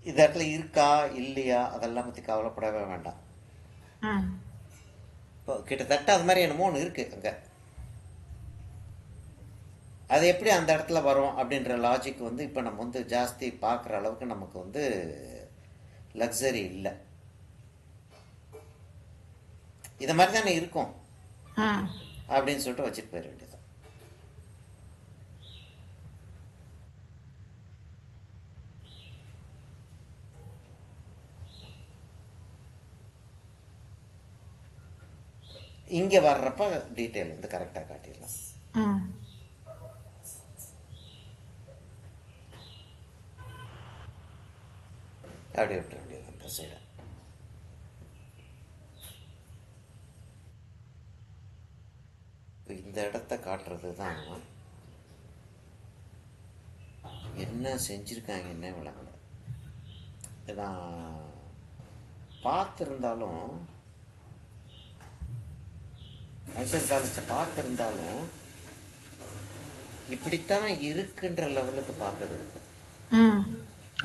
இந்த இடத்துல இருக்கா இல்லையா அதெல்லாம் பற்றி கவலைப்படவே வேண்டாம். ம். இப்போ கிட்டத்தட்ட அது மாதிரி என்னமோ ஒன்று இருக்குது அங்கே. அது எப்படி அந்த இடத்துல வரும் அப்படின்ற லாஜிக் வந்து இப்போ நம்ம வந்து ஜாஸ்தி பார்க்குற அளவுக்கு நமக்கு வந்து லக்ஸரி இல்லை. இதை மாதிரி தானே இருக்கும் ம். அப்படின்னு சொல்லிட்டு வச்சுட்டு போயிட வேண்டியது. இங்கே வர்றப்ப டீட்டெயில் வந்து கரெக்டாக காட்டிடலாம். ம். அப்படி விட்ட வேண்டியது அந்த சைடை. இந்த இடத்த காட்டுறது தான் என்ன செஞ்சுருக்காங்க என்ன விளங்கல. நான் பார்த்துருந்தாலும் மைசூர் பேலஸை பார்த்துருந்தாலும் இப்படித்தான் இருக்குன்ற லெவலுக்கு பார்த்தது. ம்.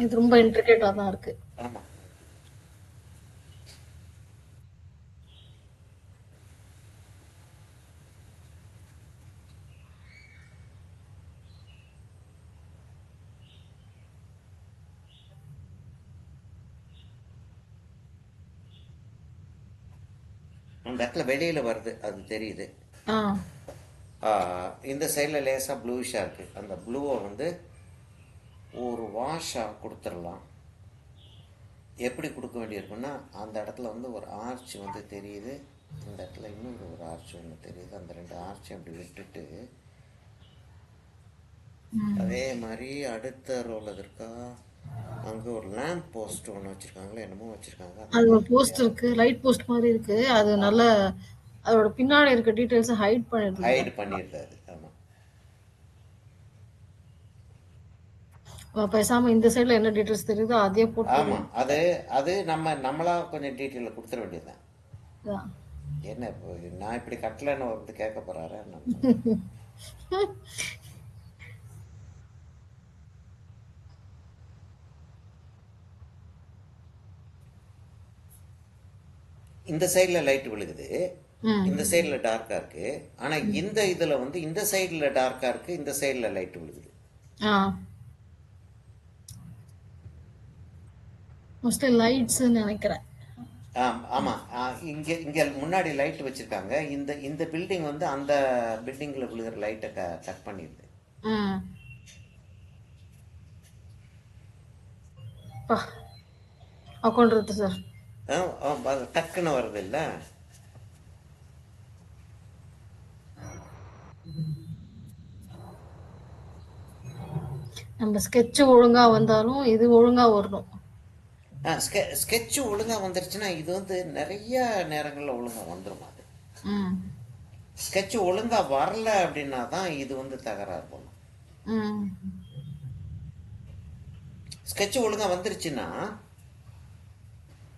இது ரொம்ப இன்ட்ரிகேட்டாக தான் இருக்கு. ஆமாம். அந்த இடத்துல வெளியில் வருது அது தெரியுது. ஆ. இந்த சைடில் லேசாக ப்ளூஷாக இருக்குது. அந்த ப்ளூவை வந்து ஒரு வாஷாக கொடுத்துடலாம். எப்படி கொடுக்க வேண்டியிருக்குன்னா அந்த இடத்துல வந்து ஒரு ஆர்ச் வந்து தெரியுது. இந்த இடத்துல இன்னொரு ஒரு ஆர்ச் ஒன்று தெரியுது. அந்த 2 ஆர்ச்சை அப்படி விட்டுட்டு அதே மாதிரி அடுத்த ரோல் இருக்கா அங்கே ஒரு லேம்ப் போஸ்ட் ஒன்று வச்சுருக்காங்களே என்னமோ வச்சுருக்காங்க. அது ஒரு போஸ்ட் இருக்கு, லைட் போஸ்ட் மாதிரி இருக்கு. அது நல்ல அதோட பின்னாடி இருக்க டீடைல்ஸை ஹைட் பண்ணிடுது. ஹைட் பண்ணிடுறாரு. ஆமாம். பேசாம இந்த சைடுல என்ன டீடைல்ஸ் தெரியுதோ அதே போட்டு. ஆமாம். அது அது நம்மளா கொஞ்சம் டீட்டெயிலில் கொடுத்துட வேண்டியதுதான். அதான். என்ன இப்போ நான் இப்படி கட்டலைன்னு வந்து கேட்க போகிறாரு. இந்த சைடில் லைட் விழுகுது, இந்த சைடில் டார்க்காக இருக்கு. ஆனால் இந்த இதில் வந்து இந்த சைடில் டார்க்காக இருக்கு, இந்த சைடில் லைட் விழுகுது. மோஸ்ட்லி லைட்ஸ் நினைக்கிறேன். ஆமாம். இங்கே முன்னாடி லைட் வச்சுருக்காங்க. இந்த பில்டிங் வந்து அந்த பில்டிங்கில் விழுகிற லைட்டை கட் பண்ணிடுது. அக்கௌண்ட் சார் டக்குன்னு வருது இல்லை. நம்ம ஸ்கெட்ச் ஒழுங்கா வந்தாலும் இது ஒழுங்கா வரணும். ஸ்கெட்சு ஒழுங்காக வந்துருச்சுன்னா இது வந்து நிறைய நேரங்களில் ஒழுங்காக வந்துடும். அது ஸ்கெட்சு ஒழுங்காக வரல அப்படின்னா தான் இது வந்து தகராறு பண்ணும். ஸ்கெட்சு ஒழுங்காக வந்துருச்சுன்னா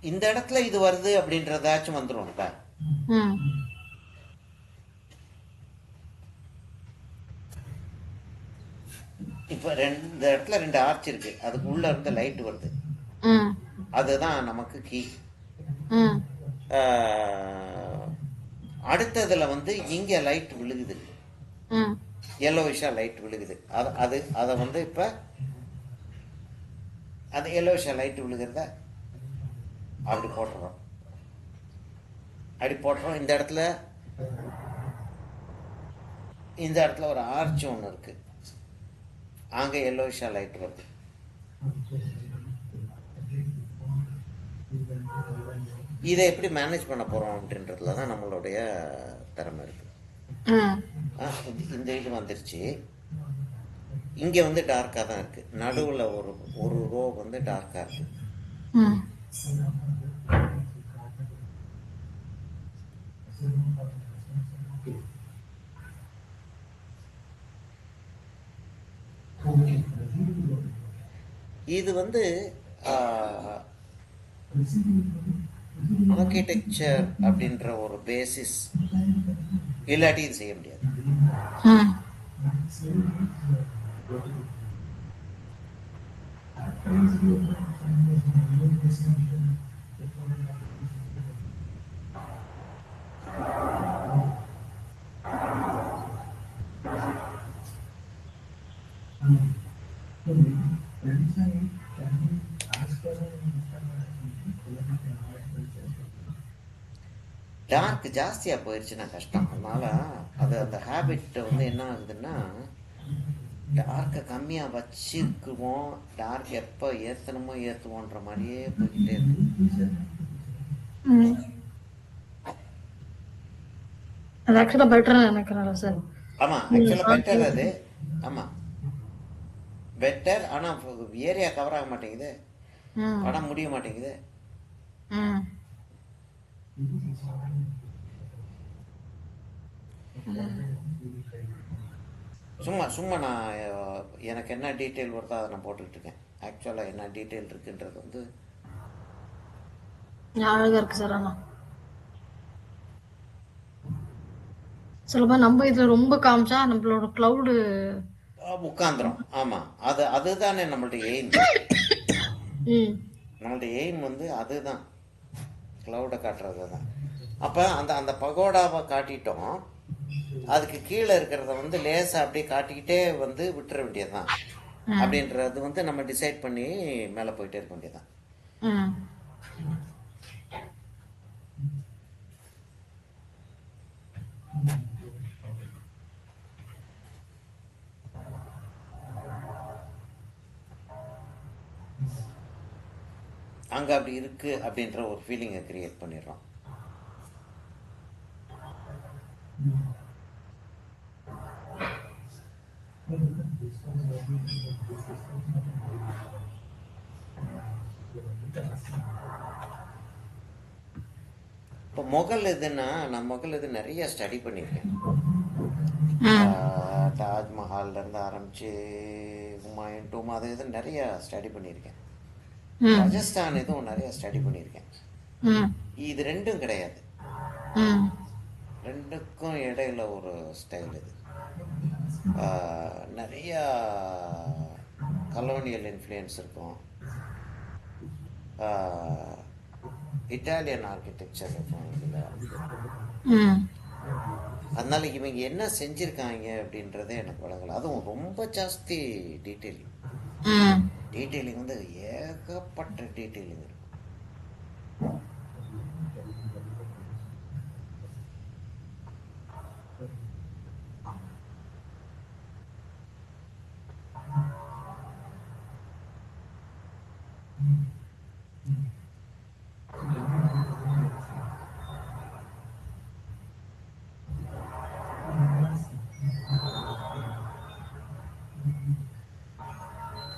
இந்த இடத்துல இது வருது அப்படின்றதாச்சும் வந்துடும். இப்போ இந்த இடத்துல 2 ஆர்ச் இருக்கு, அதுக்கு உள்ள இருந்து லைட் வருது. அதுதான் நமக்கு கீ. அடுத்ததுல வந்து இங்க லைட் விழுகுது, எல்லோவிஷா லைட் விழுகுது. அதை வந்து இப்ப அது எல்லோவிஷா லைட் விழுகிறத அப்படி போட்டுறோம். இந்த இடத்துல ஒரு ஆர்ச் ஒன்று இருக்கு, அங்கே எல்லோவிஷா லைட் வருது. இதை எப்படி மேனேஜ் பண்ண போறோம் அப்படின்றதுல தான் நம்மளுடைய திறமை இருக்கு. இந்த இது வந்துருச்சு. இங்க வந்து டார்க்கா தான் இருக்கு, நடுவுல ஒரு ரோ வந்து டார்க்கா இருக்கு. இது வந்து ஆர்கிடெக்சர் அப்படின்ற ஒரு பேசிஸ் இல்லாட்டி இது செய்ய முடியாது. டார்க் ஜாஸ்தியாக போயிடுச்சுன்னா கஷ்டம். அதனால் அது அந்த ஹேபிட் வந்து என்ன ஆகுதுன்னா, டார்க்கை கம்மியாக வச்சுக்குவோம், டார்க் எப்போ ஏற்றணுமோ ஏற்றுவோன்ற மாதிரியே போய்கிட்டே இருக்கு. ம். அது ஆக்சுவலா பெட்டர்னு நினைக்கிறேன்ல சார். ஆமாம், ஆக்சுவலாக பெட்டர் அது. ஆமாம், பெட்டர். ஆனால் ஏரியா கவர் ஆக மாட்டேங்குது, ம். படம் முடிய மாட்டேங்குது. ம். சும்மா சும்மா நான் எனக்கு என்ன டீட்டெயில் வருதோ அதை நான் போட்டுக்கிட்டு இருக்கேன். ஆக்சுவலாக என்ன டீட்டெயில் இருக்குன்றது வந்து அழகா இருக்கு சார். ஆனா சொல்லுமா, நம்ம இதுல ரொம்ப காமிச்சா நம்மளோட கிளவுடு உட்காந்துரும். ஆமாம், அதுதானே நம்மளுடைய எய்ம். நம்மளுடைய எய்ம் வந்து அதுதான், க்ளவுடை காட்டுறது தான். அப்போ அந்த அந்த பகோடாவை காட்டிட்டோம், அதுக்கு கீழே இருக்கிறத வந்து லேசாக அப்படியே காட்டிக்கிட்டே வந்து விட்டுற வேண்டியதுதான். அப்படின்றது வந்து நம்ம டிசைட் பண்ணி மேலே போயிட்டே இருக்க வேண்டியதுதான். அங்கே அப்படி இருக்கு அப்படின்ற ஒரு ஃபீலிங்கை கிரியேட் பண்ணிடுறோம். இப்போ முகல் எதுன்னா, நான் முகல் இது நிறைய ஸ்டடி பண்ணியிருக்கேன். தாஜ்மஹால்லேருந்து ஆரம்பித்து ஹுமாயூன் டூம் அது இது நிறைய ஸ்டடி பண்ணியிருக்கேன். ராஜஸ்தான் இதுவும் நிறைய ஸ்டடி பண்ணியிருக்கேன். இது ரெண்டும் கிடையாது, ரெண்டுக்கும் இடையில ஒரு ஸ்டைல் இது. நிறைய கலோனியல் இன்ஃப்ளூயன்ஸ் இருக்கும், இட்டாலியன் ஆர்கிடெக்சர் இருக்கும் இதில். அதனால இவங்க என்ன செஞ்சுருக்காங்க அப்படின்றதே எனக்கு வழங்கலை. அதுவும் ரொம்ப ஜாஸ்தி டீட்டெயிலிங் வந்து ஏகப்பட்ட டீட்டெயிலிங் இருக்கும்.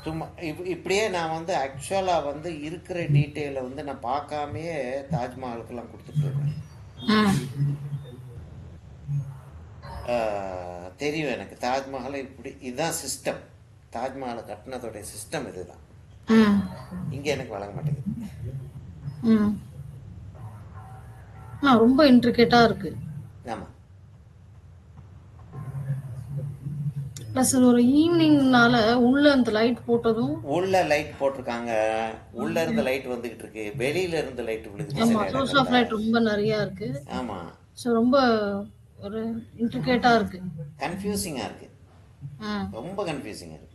சும்மா இப்படியே நான் வந்து ஆக்சுவலாக வந்து இருக்கிற டீட்டெயிலை வந்து நான் பார்க்காமையே தாஜ்மஹாலுக்கெல்லாம் கொடுத்துட்டு தெரியும் எனக்கு. தாஜ்மஹால் இப்படி இதுதான் சிஸ்டம், தாஜ்மஹாலை கட்டினதோடைய சிஸ்டம் இதுதான். இங்கே எனக்கு வழங்க மாட்டேங்குது. ரொம்ப இன்ட்ரிகேட்டா இருக்கு. ஆமாம், ப்ளஸ் ஒரு ஈவினிங்னால உள்ள அந்த லைட் போட்டதும், உள்ள லைட் போட்டிருக்காங்க, உள்ள இருந்து லைட் வந்துகிட்டு இருக்கு, வெளியில இருந்து லைட் விழுகுது. ஆமா, சோர்ஸ் ஆஃப் லைட் ரொம்ப நிறைய இருக்கு. ஆமா, ஸோ ரொம்ப ஒரு இன்ட்ரிகேட்டா இருக்கு, கன்ஃபியூசிங்கா இருக்கு, ரொம்ப கன்ஃபியூசிங்கா இருக்கு.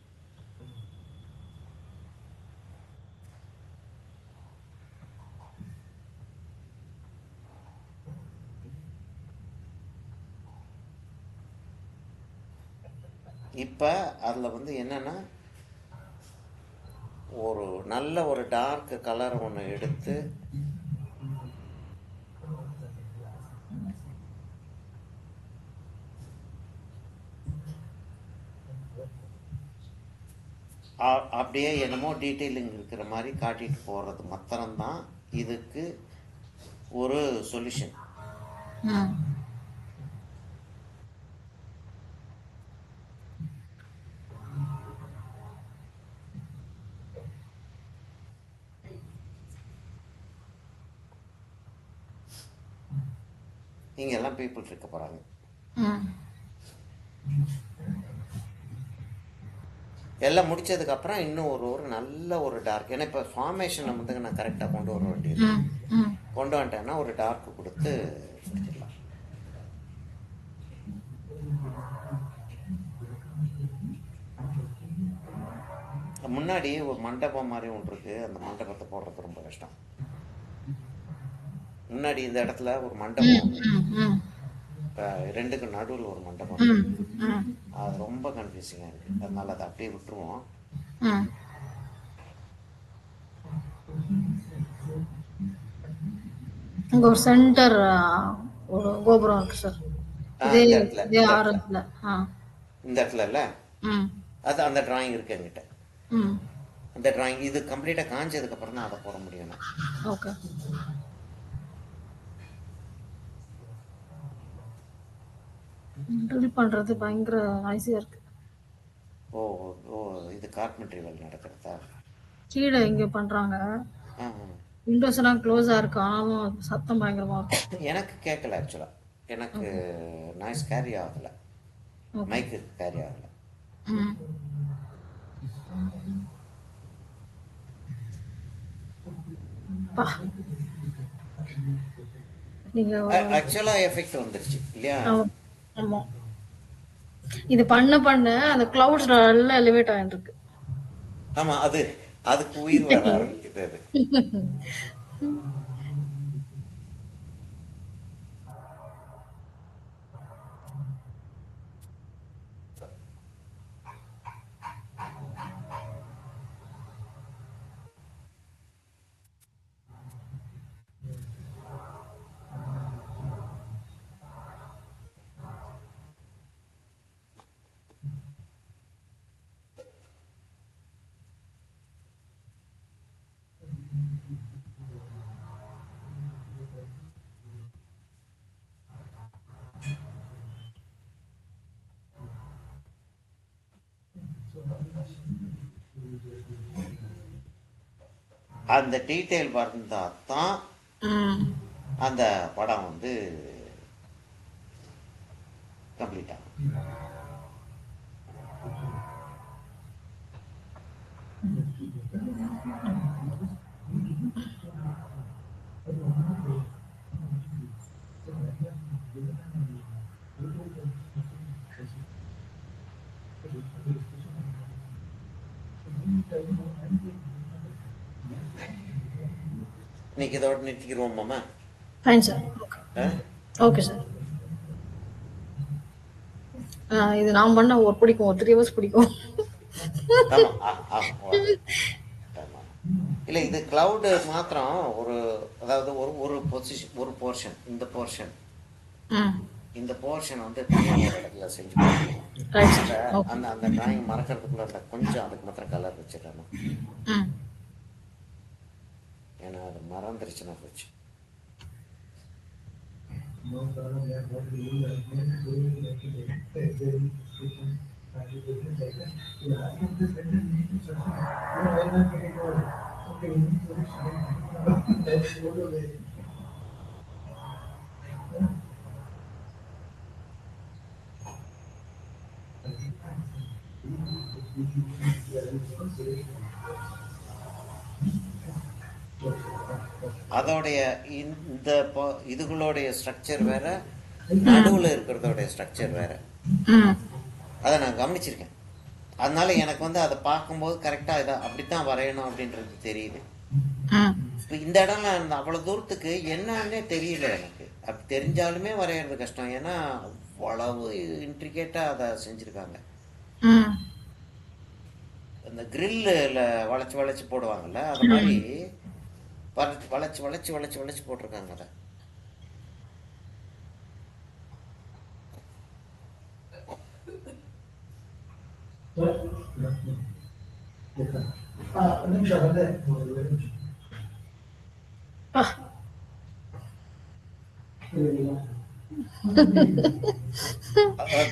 இப்போ அதில் வந்து என்னென்னா, ஒரு நல்ல ஒரு டார்க் கலர் ஒன்று எடுத்து அப்படியே என்னமோ டீட்டெயிலிங் இருக்கிற மாதிரி காட்டிட்டு போகிறது மாத்திரம்தான் இதுக்கு ஒரு சொல்யூஷன். இங்கே எல்லாம் பீப்புள் இருக்க போகிறாங்க. எல்லாம் முடிச்சதுக்கப்புறம் இன்னும் ஒரு நல்ல ஒரு டார்க், ஏன்னா இப்போ ஃபார்மேஷனை வந்து நான் கரெக்டாக கொண்டு வர வேண்டியது. ம் ம் கொண்டு வந்துட்டேன்னா ஒரு டார்க் கொடுத்து முடிச்சிடலாம். முன்னாடி ஒரு மண்டபம் மாதிரி ஒன்று இருக்கு, அந்த மண்டபத்தை போடுறது ரொம்ப கஷ்டம். முன்னாடி இந்த இடத்துல ஒரு மண்டபம் ம் ஒன்று, ம் ம் இப்போ ரெண்டுக்கு நடுவில் ஒரு மண்டபம் ம் இருக்கு. ம் அது ரொம்ப கன்ஃபியூசிங்காக இருக்குது, அதனால அதை அப்படியே விட்டுருவோம். ம் இங்க ஒரு சென்டர் ஒரு கோபுரம் இருக்கு சார். இதே இந்த இடத்துல இதே இந்த இடத்துல ஆரத்துல. ஆ. இந்த இடத்துல இல்லை, ம் அது அந்த டிராயிங் இருக்கு என்கிட்ட. ம் அந்த டிராயிங் இது கம்ப்ளீட்டாக காஞ்சதுக்கப்புறம் தான் அதை போட முடியும் நான். ஓகே. ட்ரில் பண்றது பயங்கர ஐசியா இருக்கு. ஓ ஓ, இது கார்பென்ட்ரி வேலை நடக்கிறதா? கீழே இங்க பண்றாங்க. ஆ விண்டோஸ் எல்லாம் க்ளோஸா இருக்கு, ஆனாலும் சத்தம் பயங்கரமா இருக்கும். எனக்கு கேட்கல ஆக்சுவலாக, எனக்கு நாய்ஸ் கேரி ஆகலை, ஓகே. மைக்கு கேரி ஆகலை. ம் பா நீங்க ஆக்சுவலாக எஃபெக்ட் வந்துருச்சு இல்லையா? ஆமா. ஆமா. இது பண்ண பண்ண அந்த கிளவுட்ஸ் நல்லா எலிவேட் ஆயிட்டு இருக்கு. ஆமாம், அதுக்கு உயிர் வர ஆரம்பிக்குது அது. அந்த டீட்டெயில் வந்தா தான் ம் அந்த படம் வந்து கம்ப்ளீட் ஆகும். இன்னைக்கு இதோட நிறுத்திக்கிறோமாம்மா? Fine sir. ஓகே. ஆ? Okay sir. இது நான் பண்ண ஒரு பிடிக்கும், ஒரு 3 ஹவர்ஸ் பிடிக்கும். ஆமா, ஆமா. இல்லை, இது கிளவுடு மாத்திரம் ஒரு, அதாவது ஒரு பொசிஷன், ஒரு போர்ஷன், இந்த போர்ஷன், ம் இந்த போர்ஷன் வந்து தனியாக ஒரு இடத்துல செஞ்சு பார்க்கணும். ரைட் அந்த சார். ஓகே. அந்த அந்த டிராயிங் மறக்கிறதுக்குள்ள அந்த கொஞ்சம் அதுக்கு மாத்திரம் கலர் வச்சிடணும், ம் ஏன்னா அது மறந்துருச்சுன்னா போச்சு. அதோடைய இந்த இதுகளுடைய ஸ்ட்ரக்சர் வேற, நடுவில் இருக்கிறதோடைய ஸ்ட்ரக்சர் வேற. ம் அதை நான் கவனிச்சிருக்கேன். அதனால எனக்கு வந்து அதை பார்க்கும்போது கரெக்டாக இதை அப்படித்தான் வரையணும் அப்படின்றது தெரியுது. ம் இப்போ இந்த இடம்ல அந்த அவ்வளோ தூரத்துக்கு என்னன்னே தெரியல எனக்கு. அப்படி தெரிஞ்சாலுமே வரைகிறது கஷ்டம், ஏன்னா அவ்வளவு இன்ட்ரிகேட்டாக அதை செஞ்சுருக்காங்க. ம் அந்த கிரில்லில் வளைச்சி வளைச்சி போடுவாங்கல்ல, அது மாதிரி வளைச்சி வளைச்சி வளைச்சி வளைச்சி போட்டிருக்காங்க அதை. பா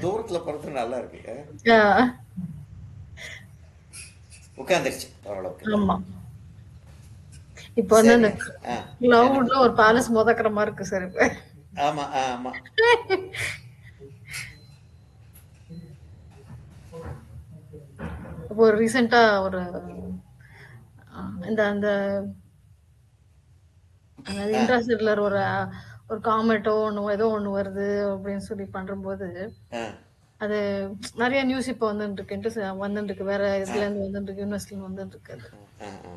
தூரத்தில் போகிறது நல்லா இருக்கு. ஆ, உட்காந்துருச்சு ஓரளவுக்கு. ஆமா. இப்போ வந்து அந்த சரி. ஆ கிளவுட்ல ஒரு பேலஸ் முதக்கிற மாதிரி இருக்கு சார் இப்ப. ஆமாம் ஆமாம். இப்ப இப்போ ரீசெண்டா ஒரு இந்த அந்த அதாவது ஆ இன்ட்ராஸ்டெல்லர் ஒரு காமெட்டோ ஒன்று ஏதோ ஒன்று வருது அப்படின்னு சொல்லி பண்ணும்போது ஆ அது நிறைய நியூஸ் இப்போ வந்துட்டு இருக்கு வந்துட்டு இருக்கு வேற ஆ இதுல இருந்து வந்துட்டு இருக்கு யூனிவர்சிட்டில வந்துட்டு இருக்கு அது. ஆ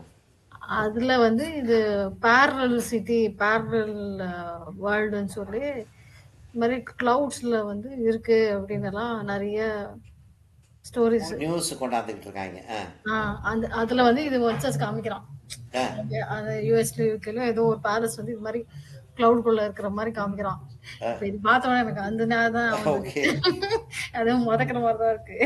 ஆ அதுல வந்து இது பேரலல் சிட்டி பேரலல் வேர்ல்டுன்னு சொல்லி இந்த மாதிரி கிளவுட்ஸ்ல வந்து இருக்கு அப்படின்னு எல்லாம் நிறைய ஸ்டோரிஸ். நியூஸ் கொண்டாந்துக்கிட்டு இருக்காங்க. ஆ அந்த அதுல வந்து இது வச்சு காமிக்கிறான். ஆ அந்த யூஎஸ்ல யூகேல ஏதோ ஒரு பேலஸ் வந்து இது மாதிரி கிளவுட்குள்ள இருக்கிற மாதிரி காமிக்கிறான். ஆ இப்ப இது பார்த்தோன்னே எனக்கு அந்த நேரம் தான் வந்து ஓகே. அதுவும் முதக்கிற மாதிரி தான் இருக்கு.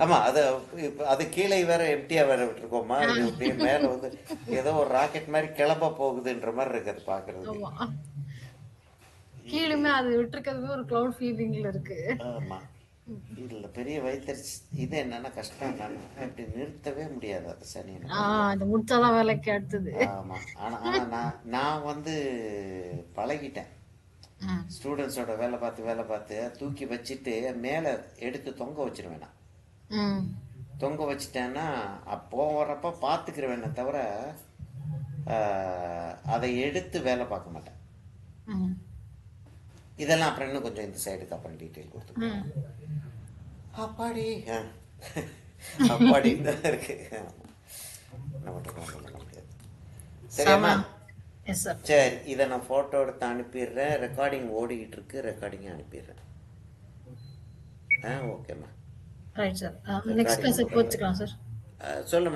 ஆமாம், அது இப்போ அது கீழே வேற எம்டியாக வேற விட்டுருக்கோமா, இது அப்படியே மேலே வந்து ஏதோ ஒரு ராக்கெட் மாதிரி கிளம்ப போகுதுன்ற மாதிரி இருக்கு அது பார்க்குறதுக்கு. ஆமா, கீழுமே அது விட்டுருக்கிறதுமே ஒரு கிளவுட் ஃபீலிங்ல இருக்கு. ஆமாம், இதில் பெரிய வயிற்றுச்சு. இது என்னன்னா கஷ்டம் என்னன்னா இப்படி நிறுத்தவே முடியாது அது சனியனை அது முடிச்சாதான் வேலைக்கு அடுத்தது. ஆமாம். ஆனால் நான் வந்து பழகிட்டேன். ம். ஸ்டூடெண்ட்ஸோட வேலை பார்த்து தூக்கி வச்சுட்டு மேலே எடுத்து தொங்க வச்சிருவேன். நான் ம். தொங்க வச்சிட்டேன்னா போகிறப்ப பார்த்துக்கிறவேனே தவிர அதை எடுத்து வேலை பார்க்க மாட்டேன். ம். இதெல்லாம் அப்புறம் இன்னும் கொஞ்சம் இந்த சைடுக்கு அப்புறம் டீட்டெயில் கொடுத்துருக்கேன். ம். அப்பாடி அப்பாடி தான் இருக்கு. என்ன பண்ணுறோம் பண்ண முடியாது. சரியாம்மா? Yes sir. சரி, இதை நான் ஃபோட்டோ எடுத்து அனுப்பிடுறேன். ரெக்கார்டிங் ஓடிக்கிட்டு இருக்கு, ரெக்கார்டிங் அனுப்பிடுறேன். ஓகேம்மா. Right sir. நெக்ஸ்ட் மெசேஜ் போச்சுக்கலாம் சார். சொல்லுமா.